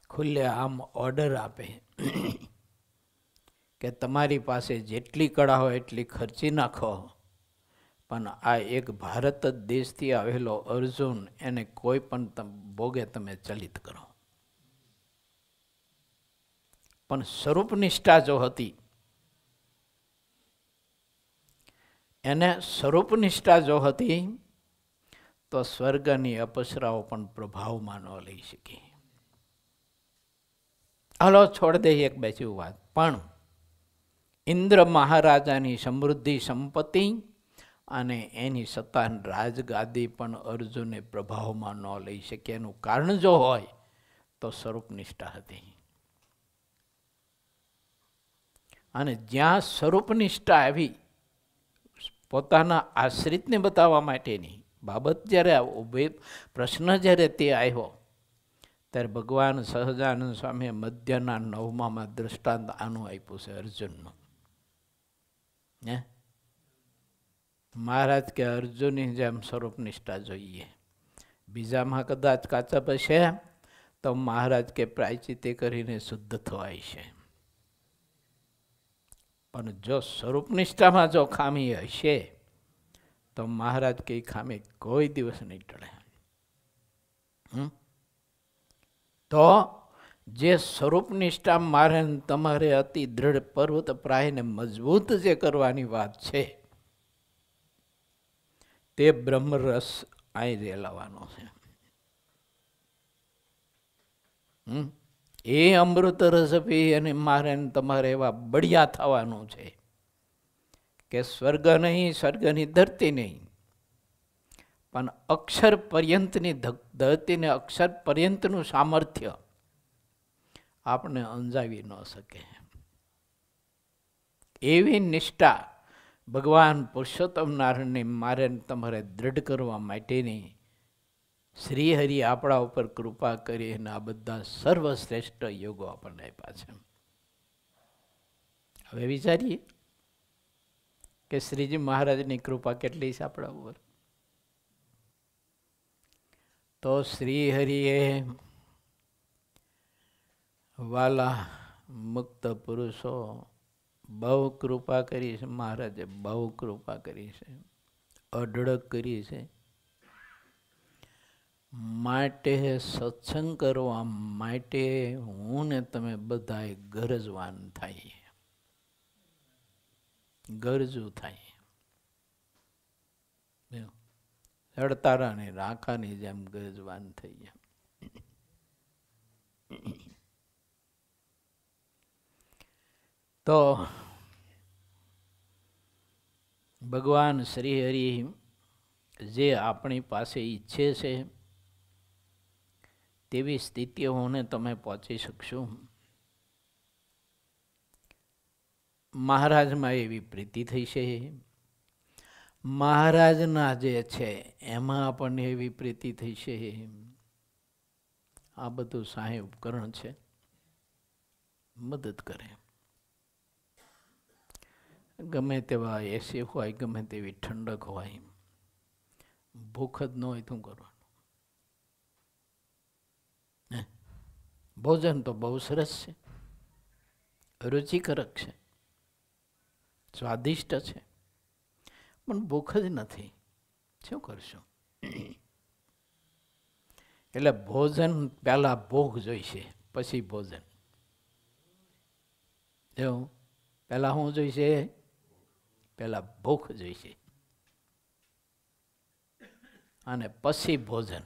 Speaker 1: ખુલ્લે આમ ઓર્ડર આપે કે તમારી પાસે જેટલી કળા હોય એટલી ખર્ચી નાખો, પણ આ એક ભારત દેશથી આવેલો અર્જુન એને કોઈ પણ ભોગે તમે ચલિત કરો. પણ સ્વરૂપ નિષ્ઠા જો હતી, એને સ્વરૂપ નિષ્ઠા જો હતી તો સ્વર્ગની અપ્સરાઓ પણ પ્રભાવમાં ન લઈ શકી. હાલો છોડ દઈએ એક બેસી વાત. પણ ઇન્દ્ર મહારાજાની સમૃદ્ધિ સંપત્તિ અને એની સત્તા રાજગાદી પણ અર્જુને પ્રભાવમાં ન લઈ શકે. એનું કારણ જો હોય તો સ્વરૂપ નિષ્ઠા હતી. અને જ્યાં સ્વરૂપ નિષ્ઠા આવી, પોતાના આશ્રિતને બતાવવા માટેની બાબત જ્યારે ઉભી, પ્રશ્ન જ્યારે તે આવ્યો ત્યારે ભગવાન સહજાનંદ સ્વામીએ મધ્યના 9માં દૃષ્ટાંત આનું આપ્યું છે અર્જુનનું. મહારાજ કે અર્જુનની જેમ સ્વરૂપ નિષ્ઠા જોઈએ. બીજામાં કદાચ કાચપ છે તો મહારાજ કે પ્રાયચિતે કરીને શુદ્ધ થવાય છે. પણ જો સ્વરૂપ નિષ્ઠામાં જો ખામી હશે તો મહારાજ કે ખામી કોઈ દિવસ નહીં ટળે. તો જે સ્વરૂપ નિષ્ઠા મારે તમારે અતિ દ્રઢ પર્વત પ્રાયને મજબૂત જે કરવાની વાત છે તે બ્રહ્મરસ અહીં રેલાવાનો છે. એ અમૃત રસ પી અને મારે તમારે એવા બળિયા થવાનું છે કે સ્વર્ગ નહીં, સ્વર્ગની ધરતી નહીં, પણ અક્ષર પર્યંતની ધરતીને અક્ષર પર્યંતનું સામર્થ્ય આપણે અંજાવી ન શકે. એવી નિષ્ઠા ભગવાન પુરુષોત્તમ નારાયણને મારે તમારે દ્રઢ કરવા માટેની શ્રીહરિ આપણા ઉપર કૃપા કરી અને આ બધા સર્વશ્રેષ્ઠ યોગો આપણને આપ્યા છે. હવે વિચારીએ કે શ્રીજી મહારાજની કૃપા કેટલી છે આપણા ઉપર. તો શ્રીહરિએ વાલા મુક્ત પુરુષો બહુ કૃપા કરી છે. મહારાજે બહુ કૃપા કરી છે, અઢળક કરી છે. માટે સત્સંગ કરવા માટે હું ને તમે બધાએ ગરજવાન થાય, ગરજુ થાય. સડતારાની રાખાની જેમ ગરજવાન થઈ ગયા. તો ભગવાન શ્રી હરિ જે આપણી પાસે ઈચ્છે છે તેવી સ્થિતિઓને તમે પહોંચી શકશો. મહારાજમાં એવી પ્રીતિ થઈ છે. મહારાજના જે છે એમાં આપણને એવી પ્રીતિ થઈ છે. આ બધું સહાય ઉપકરણ છે, મદદ કરે. ગમે તેવા એસી હોય, ગમે તેવી ઠંડક હોય, ભૂખ જ ન હોય શું કરવાનું? ભોજન તો બહુ સરસ છે, રુચિકરક છે, સ્વાદિષ્ટ છે, પણ ભૂખ જ નથી. શું કરશું? એટલે ભોજન પહેલા ભૂખ જોઈશે, પછી ભોજન. જો પહેલા શું જોઈશે? પહેલા ભૂખ જોઈશે અને પછી ભોજન.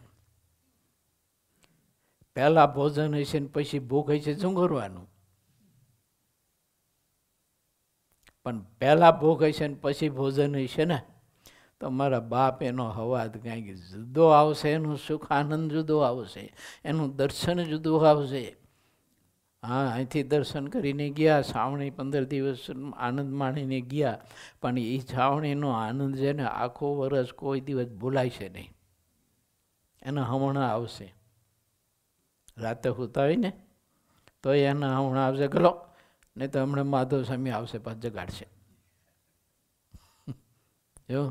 Speaker 1: પહેલા ભોજન હશે ને પછી ભૂખ હશે, શું કરવાનું? પણ પહેલા ભૂખ હશે ને પછી ભોજન હશે ને તો મારા બાપ એનો હવાદ કંઈક જુદો આવશે, એનું સુખ આનંદ જુદો આવશે, એનું દર્શન જુદું આવશે. હા, અહીંથી દર્શન કરીને ગયા, શ્રાવણી 15 દિવસ આનંદ માણીને ગયા, પણ એ શ્રાવણીનો આનંદ છે ને આખો વર્ષ કોઈ દિવસ ભૂલાય છે નહીં. એના હમણાં આવશે. રાતે સૂતા હોય ને તો એના હમણાં આવશે, ગલો નહીં તો હમણાં માધવ સ્વામી આવશે, પાછ જગાડશે. જો,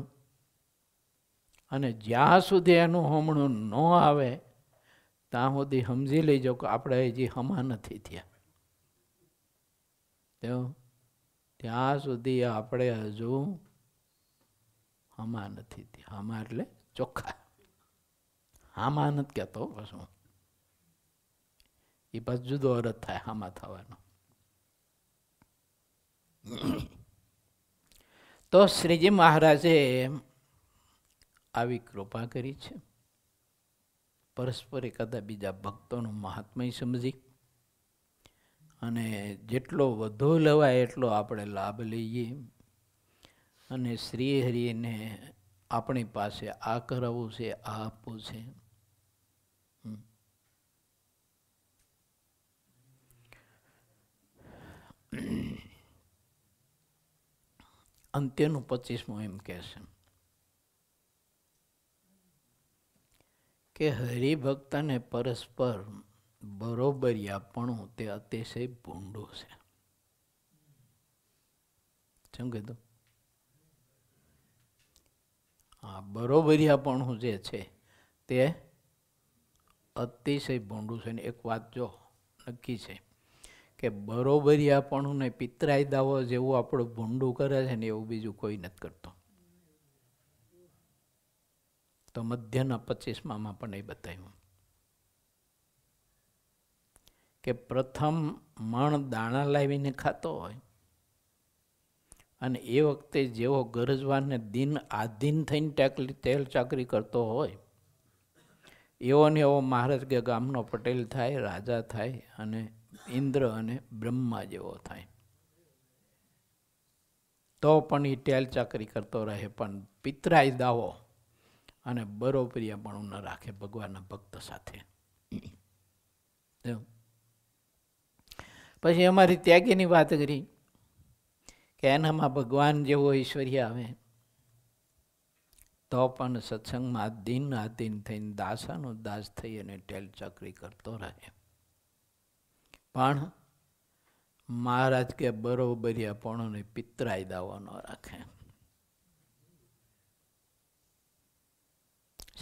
Speaker 1: અને જ્યાં સુધી એનું હમણું ન આવે ત્યાં સુધી સમજી લેજો કે આપણે હજી હમા નથી થયા. ત્યાં સુધી આપણે હજુ હમા નથી થયા. હમા એટલે ચોખ્ખા. હામા નથી કહેતો પાછું, એ પાછું જુદો અર્થ થાય હામા થવાનો. તો શ્રીજી મહારાજે આવી કૃપા કરી છે. પરસ્પર એકાદા બીજા ભક્તોનું મહાત્મય સમજી અને જેટલો વધુ લેવાય એટલો આપણે લાભ લઈએ અને શ્રી હરિને આપણી પાસે આ કરાવવું છે, આ આપવું છે. અંત્યનું 25મું એમ કહે છે કે હરિભક્તને પરસ્પર બરોબરિયાપણું તે અતિશય ભૂંડું છે. શું કીધું? હા, બરોબરિયાપણું જે છે તે અતિશય ભૂંડું છે. ને એક વાત જો નક્કી છે કે બરોબરિયાપણું ને પિતરાઈ દાવો જેવું આપણું ભૂંડું કરે છે ને એવું બીજું કોઈ નથી કરતો. તો મધ્યના 25માં પણ એ બતાવ્યું કે પ્રથમ મણ દાણા લાવીને ખાતો હોય અને એ વખતે જેવો ગરજવાનને દિન આધીન થઈને તેલ ચાકરી કરતો હોય એવો ને એવો મહારાજ કે ગામનો પટેલ થાય, રાજા થાય અને ઇન્દ્ર અને બ્રહ્મા જેવો થાય તો પણ એ તેલ ચાકરી કરતો રહે, પણ પિતરાઈ દાવો અને બરોબરિયાપણું ન રાખે ભગવાનના ભક્ત સાથે. પછી અમારી ત્યાગીની વાત કરી કે એનામાં ભગવાન જેવો ઐશ્વર્ય આવે તો પણ સત્સંગમાં દિન આધીન થઈને દાસાનો દાસ થઈ અને ટેલ ચાકરી કરતો રહે. પણ મહારાજ કે બરોબરિયાપણું પિતરાઈ દાવો ન રાખે.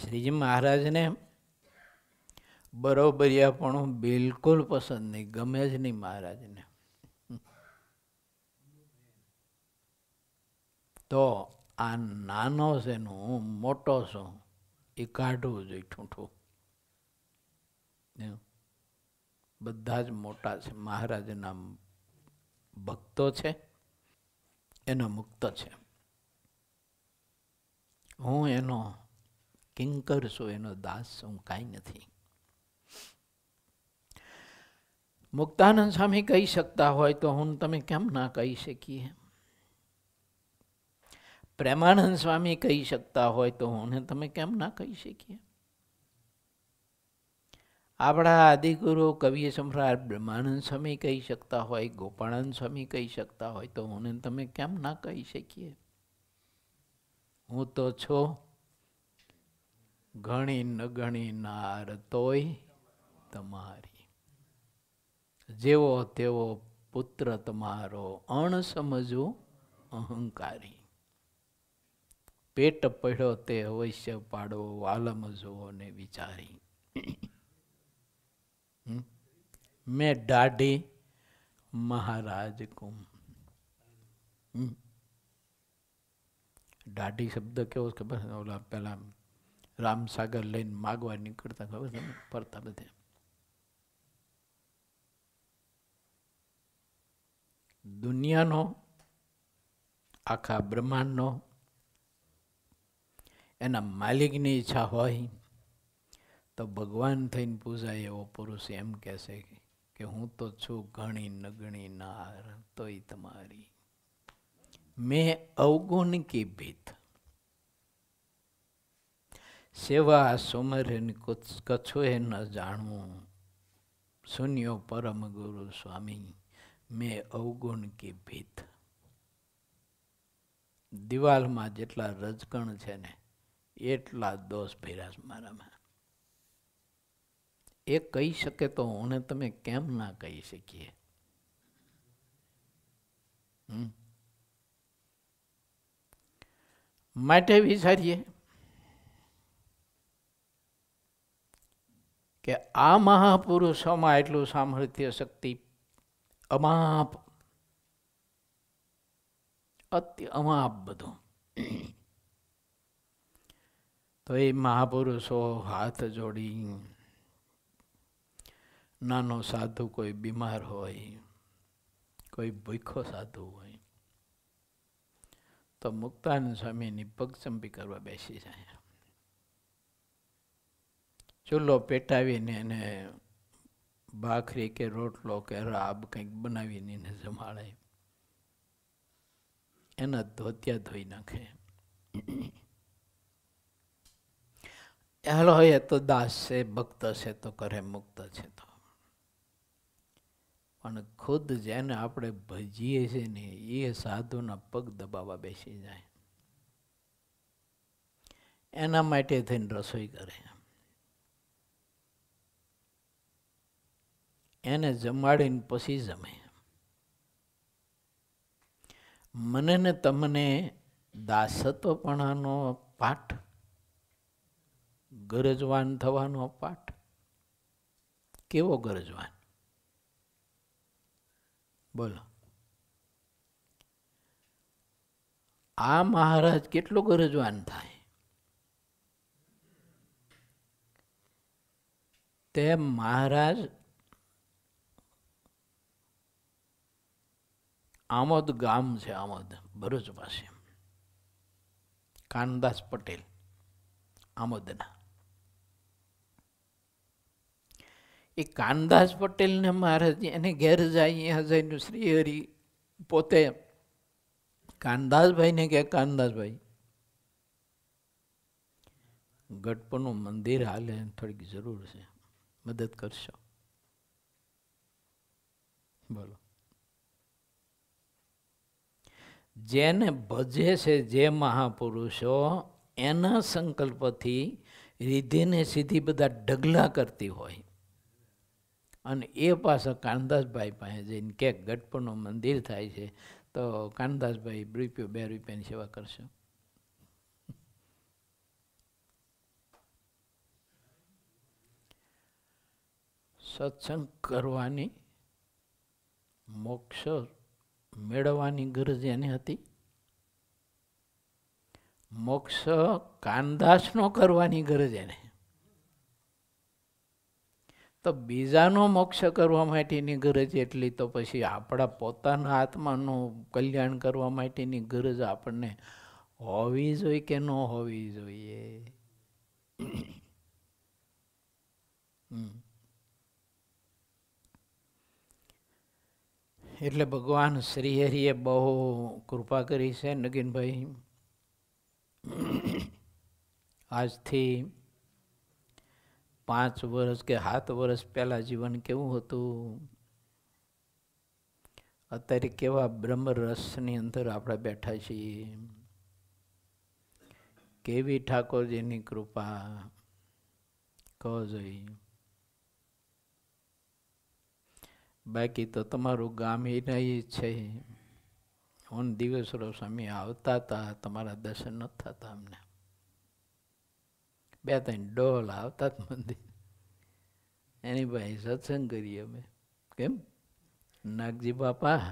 Speaker 1: શ્રીજી મહારાજને બરોબરિયાપણું બિલકુલ પસંદ નહીં, ગમે જ નહીં મહારાજને. તો આ નાનો છે ને હું મોટો છું એ કાઢવું જોઈએ ઠૂંઠું. બધા જ મોટા છે, મહારાજના ભક્તો છે, એનો મુક્ત છે. હું એનો કિંકર છું, એનો દાસ છું, કાંઈ નથી. મુક્તાનંદ સ્વામી કહી શકતા હોય તો હું તમે કેમ ના કહી શકીએ? પ્રેમાનંદ સ્વામી કહી શકતા હોય તો હું તમે કેમ ના કહી શકીએ? આપણા આદિગુરુ કવિ સમ્રાટ બ્રહ્માનંદ સ્વામી કહી શકતા હોય, ગોપાળાનંદ સ્વામી કહી શકતા હોય તો હું તમે કેમ ના કહી શકીએ? હું તો છું ઘણી નગણી નાર તોય તમારી, જેવો તેવો પુત્ર તમારો અણ સમજવું અહંકારી, પેટ પડ્યો તે અવશ્ય પાડો વાલમ જુઓ ને વિચારી. મેં દાઢી મહારાજ કુમ. દાઢી શબ્દ કેવો ખબર? ઓલા પેલા રામસાગર લઈને માગવા નીકળતા ખબર છે ફરતા બધે. દુનિયાનો, આખા બ્રહ્માંડનો એના માલિકની ઈચ્છા હોય તો ભગવાન થઈને પૂજાય એવો પુરુષ એમ કહેશે કે હું તો છું ઘણી નગણી નાર તોય તમારી, મેં અવગુણ કી ભીત, સેવા સુમરન કછુએ ન જાણવું, સુન્યો પરમ ગુરુ સ્વામી મેં અવગુણ કી ભીત. દિવાલમાં જેટલા રજકણ છે ને એટલા દોષ ભર્યા છે મારામાં. એ કહી શકે તો હું તમે કેમ ના કહી શકીએ? માટે વિચારીએ કે આ મહાપુરુષોમાં એટલું સામર્થ્ય શક્તિ અમાપ, અતિ અમાપ બધું. તો એ મહાપુરુષો હાથ જોડી, નાનો સાધુ કોઈ બીમાર હોય, કોઈ ભૂખો સાધુ હોય તો મુક્તાનંદ સ્વામીની પગચંપી કરવા બેસી જાય. ચૂલો પેટાવીને એને ભાખરી કે રોટલો કે રાબ કંઈક બનાવીને એને જમાડે, એના ધોતિયા ધોઈ નાખે. હાલો એ તો દાસ છે, ભક્ત છે તો કરે, મુક્ત છે તો. પણ ખુદ જેને આપણે ભજીએ છીએ ને એ સાધુના પગ દબાવવા બેસી જાય, એના માટે થઈને રસોઈ કરે, એને જમાડીને પછી જમે. મને ને તમને દાસત્વપણાનો પાઠ, ગરજવાન થવાનો પાઠ. કેવો ગરજવાન? બોલો. આ મહારાજ કેટલો ગરજવાન થાય? તે મહારાજ આમોદ ગામ છે, આમોદ ભરૂચ પાસે, કાનદાસ પટેલ આમોદના. એ કાનદાસ પટેલ ને મહારાજ એને ઘેર જાય, અહીંયા જઈને શ્રી હરિ પોતે કાનદાસભાઈ ને કે કાનદાસભાઈ ગઢપુરનું મંદિર હાલે, થોડીક જરૂર છે, મદદ કરશો? બોલો. જેને ભજે છે જે મહાપુરુષો, એના સંકલ્પથી રીધિને સીધી બધા ઢગલા કરતી હોય, અને એ પાછા કાનદાસભાઈ પાસે જઈને કે ગઢપુરનું મંદિર થાય છે તો કાનદાસભાઈ રૂપિયો 2 રૂપિયાની સેવા કરશો? સત્સંગ કરવાની, મોક્ષ મેળવવાની ગરજ એને હતી. મોક્ષ કાનદાસનો કરવાની ગરજ એને. તો બીજાનો મોક્ષ કરવા માટેની ગરજ એટલી, તો પછી આપણા પોતાના આત્માનું કલ્યાણ કરવા માટેની ગરજ આપણને હોવી જોઈએ કે ન હોવી જોઈએ? એટલે ભગવાન શ્રી હરિએ બહુ કૃપા કરી છે નગીનભાઈ. આજથી 5 વર્ષ કે 7 વર્ષ પહેલા જીવન કેવું હતું, અત્યારે કેવા બ્રહ્મ રસની અંદર આપણે બેઠા છીએ. કેવી ઠાકોરજીની કૃપા કહો જોઈએ. બાકી તો તમારું ગામ એ નહીં છે. હું દિવસરો સ્વામી આવતા હતા, તમારા દર્શન નથી થતા અમને. 2-3 ડોલ આવતા જ મંદિર, એની ભાઈ સત્સંગ કરીએ અમે. કેમ નાગજી બાપા,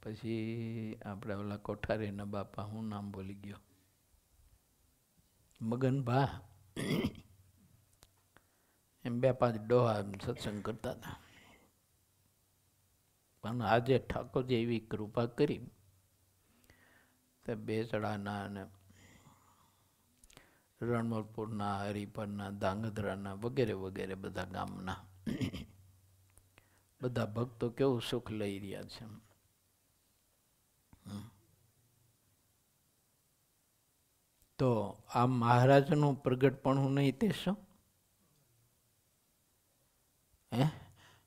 Speaker 1: પછી આપણે ઓલા કોઠારીના બાપા, હું નામ બોલી ગયો, મગનભા, એમ 2-5 ડોહા સત્સંગ કરતા હતા. પણ આજે ઠાકોરજી એવી કૃપા કરી, તે બેસડાના અને રણમલપુરના, હરિપરના, ધાંગધ્રાના વગેરે વગેરે બધા ગામના બધા ભક્તો કેવું સુખ લઈ રહ્યા છે. તો આ મહારાજનું પ્રગટપણું નહીં તે શું?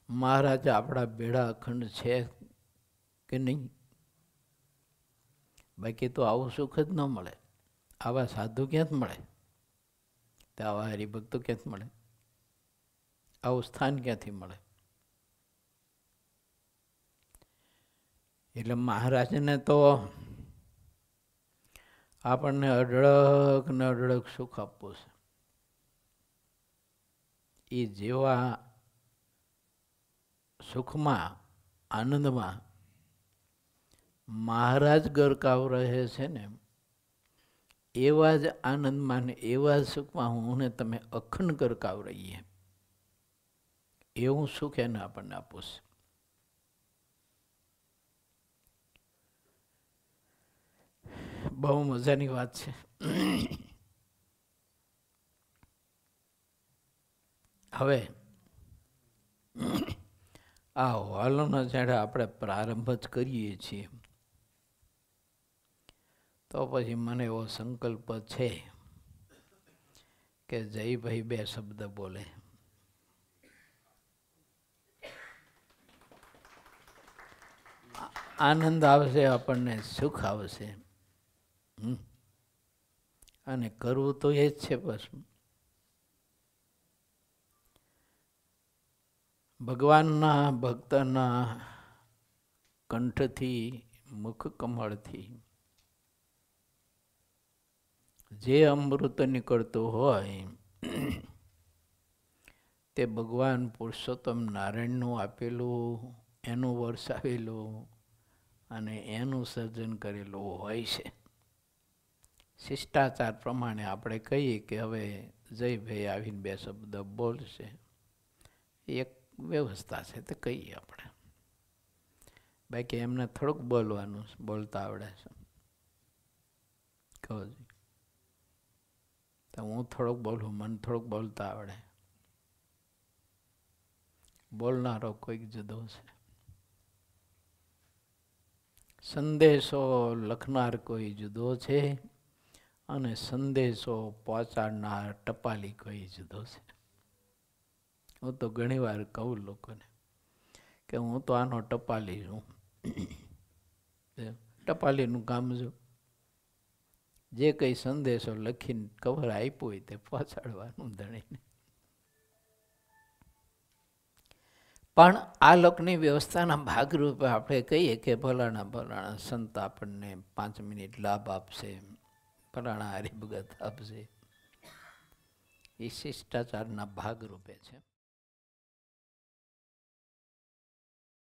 Speaker 1: મહારાજ આપણા બેડા અખંડ છે કે નહીં? બાકી તો આવું સુખ જ ન મળે. આવા સાધુ ક્યાંથી મળે? તો આવા હરિભક્તો ક્યાંથી મળે? આવું સ્થાન ક્યાંથી મળે? એટલે મહારાજને તો આપણને અઢળક ને અઢળક સુખ આપવું છે. એ જેવા સુખમાં, આનંદમાં મહારાજ ગરકાવ રહે છે ને, એવા જ આનંદમાં ને એવા જ સુખમાં હું ને તમે અખંડ ગરકાવ રહીએ, એવું સુખ એને આપણને આપવું છે. બહુ મજાની વાત છે. હવે આ હોલનો જ્યારે આપણે પ્રારંભ જ કરીએ છીએ, તો પછી મને એવો સંકલ્પ છે કે જયભાઈ 2 શબ્દ બોલે. આનંદ આવશે, આપણને સુખ આવશે. અને કરવું તો એ જ છે. બસ ભગવાનના ભક્તના કંઠથી, મુખ કમળથી જે અમૃત નીકળતું હોય તે ભગવાન પુરુષોત્તમ નારાયણનું આપેલું, એનું વરસાવેલું અને એનું સર્જન કરેલું હોય છે. શિષ્ટાચાર પ્રમાણે આપણે કહીએ કે હવે જયભાઈ આવીને 2 શબ્દ બોલશે, એક વ્યવસ્થા છે, તે કહીએ આપણે. બાકી એમને થોડુંક બોલવાનું, બોલતા આવડે છે. કહો જી, તો હું થોડુંક બોલું, મને થોડુંક બોલતા આવડે. બોલનારો કોઈક જુદો છે, સંદેશો લખનાર કોઈ જુદો છે, અને સંદેશો પહોંચાડનાર ટપાલી કોઈ જુદો છે. હું તો ઘણી વાર કહું લોકોને કે હું તો આનો ટપાલી છું. ટપાલીનું કામ છું, જે કંઈ સંદેશો લખીને કવર આપ્યું હોય તે પહોંચાડવાનું ધણીને. પણ આ લોકની વ્યવસ્થાના ભાગરૂપે આપણે કહીએ કે ફલાણા સંત આપણને 5 મિનિટ લાભ આપશે, ફલાણા હરિભગત આપશે, એ શિષ્ટાચારના ભાગરૂપે છે.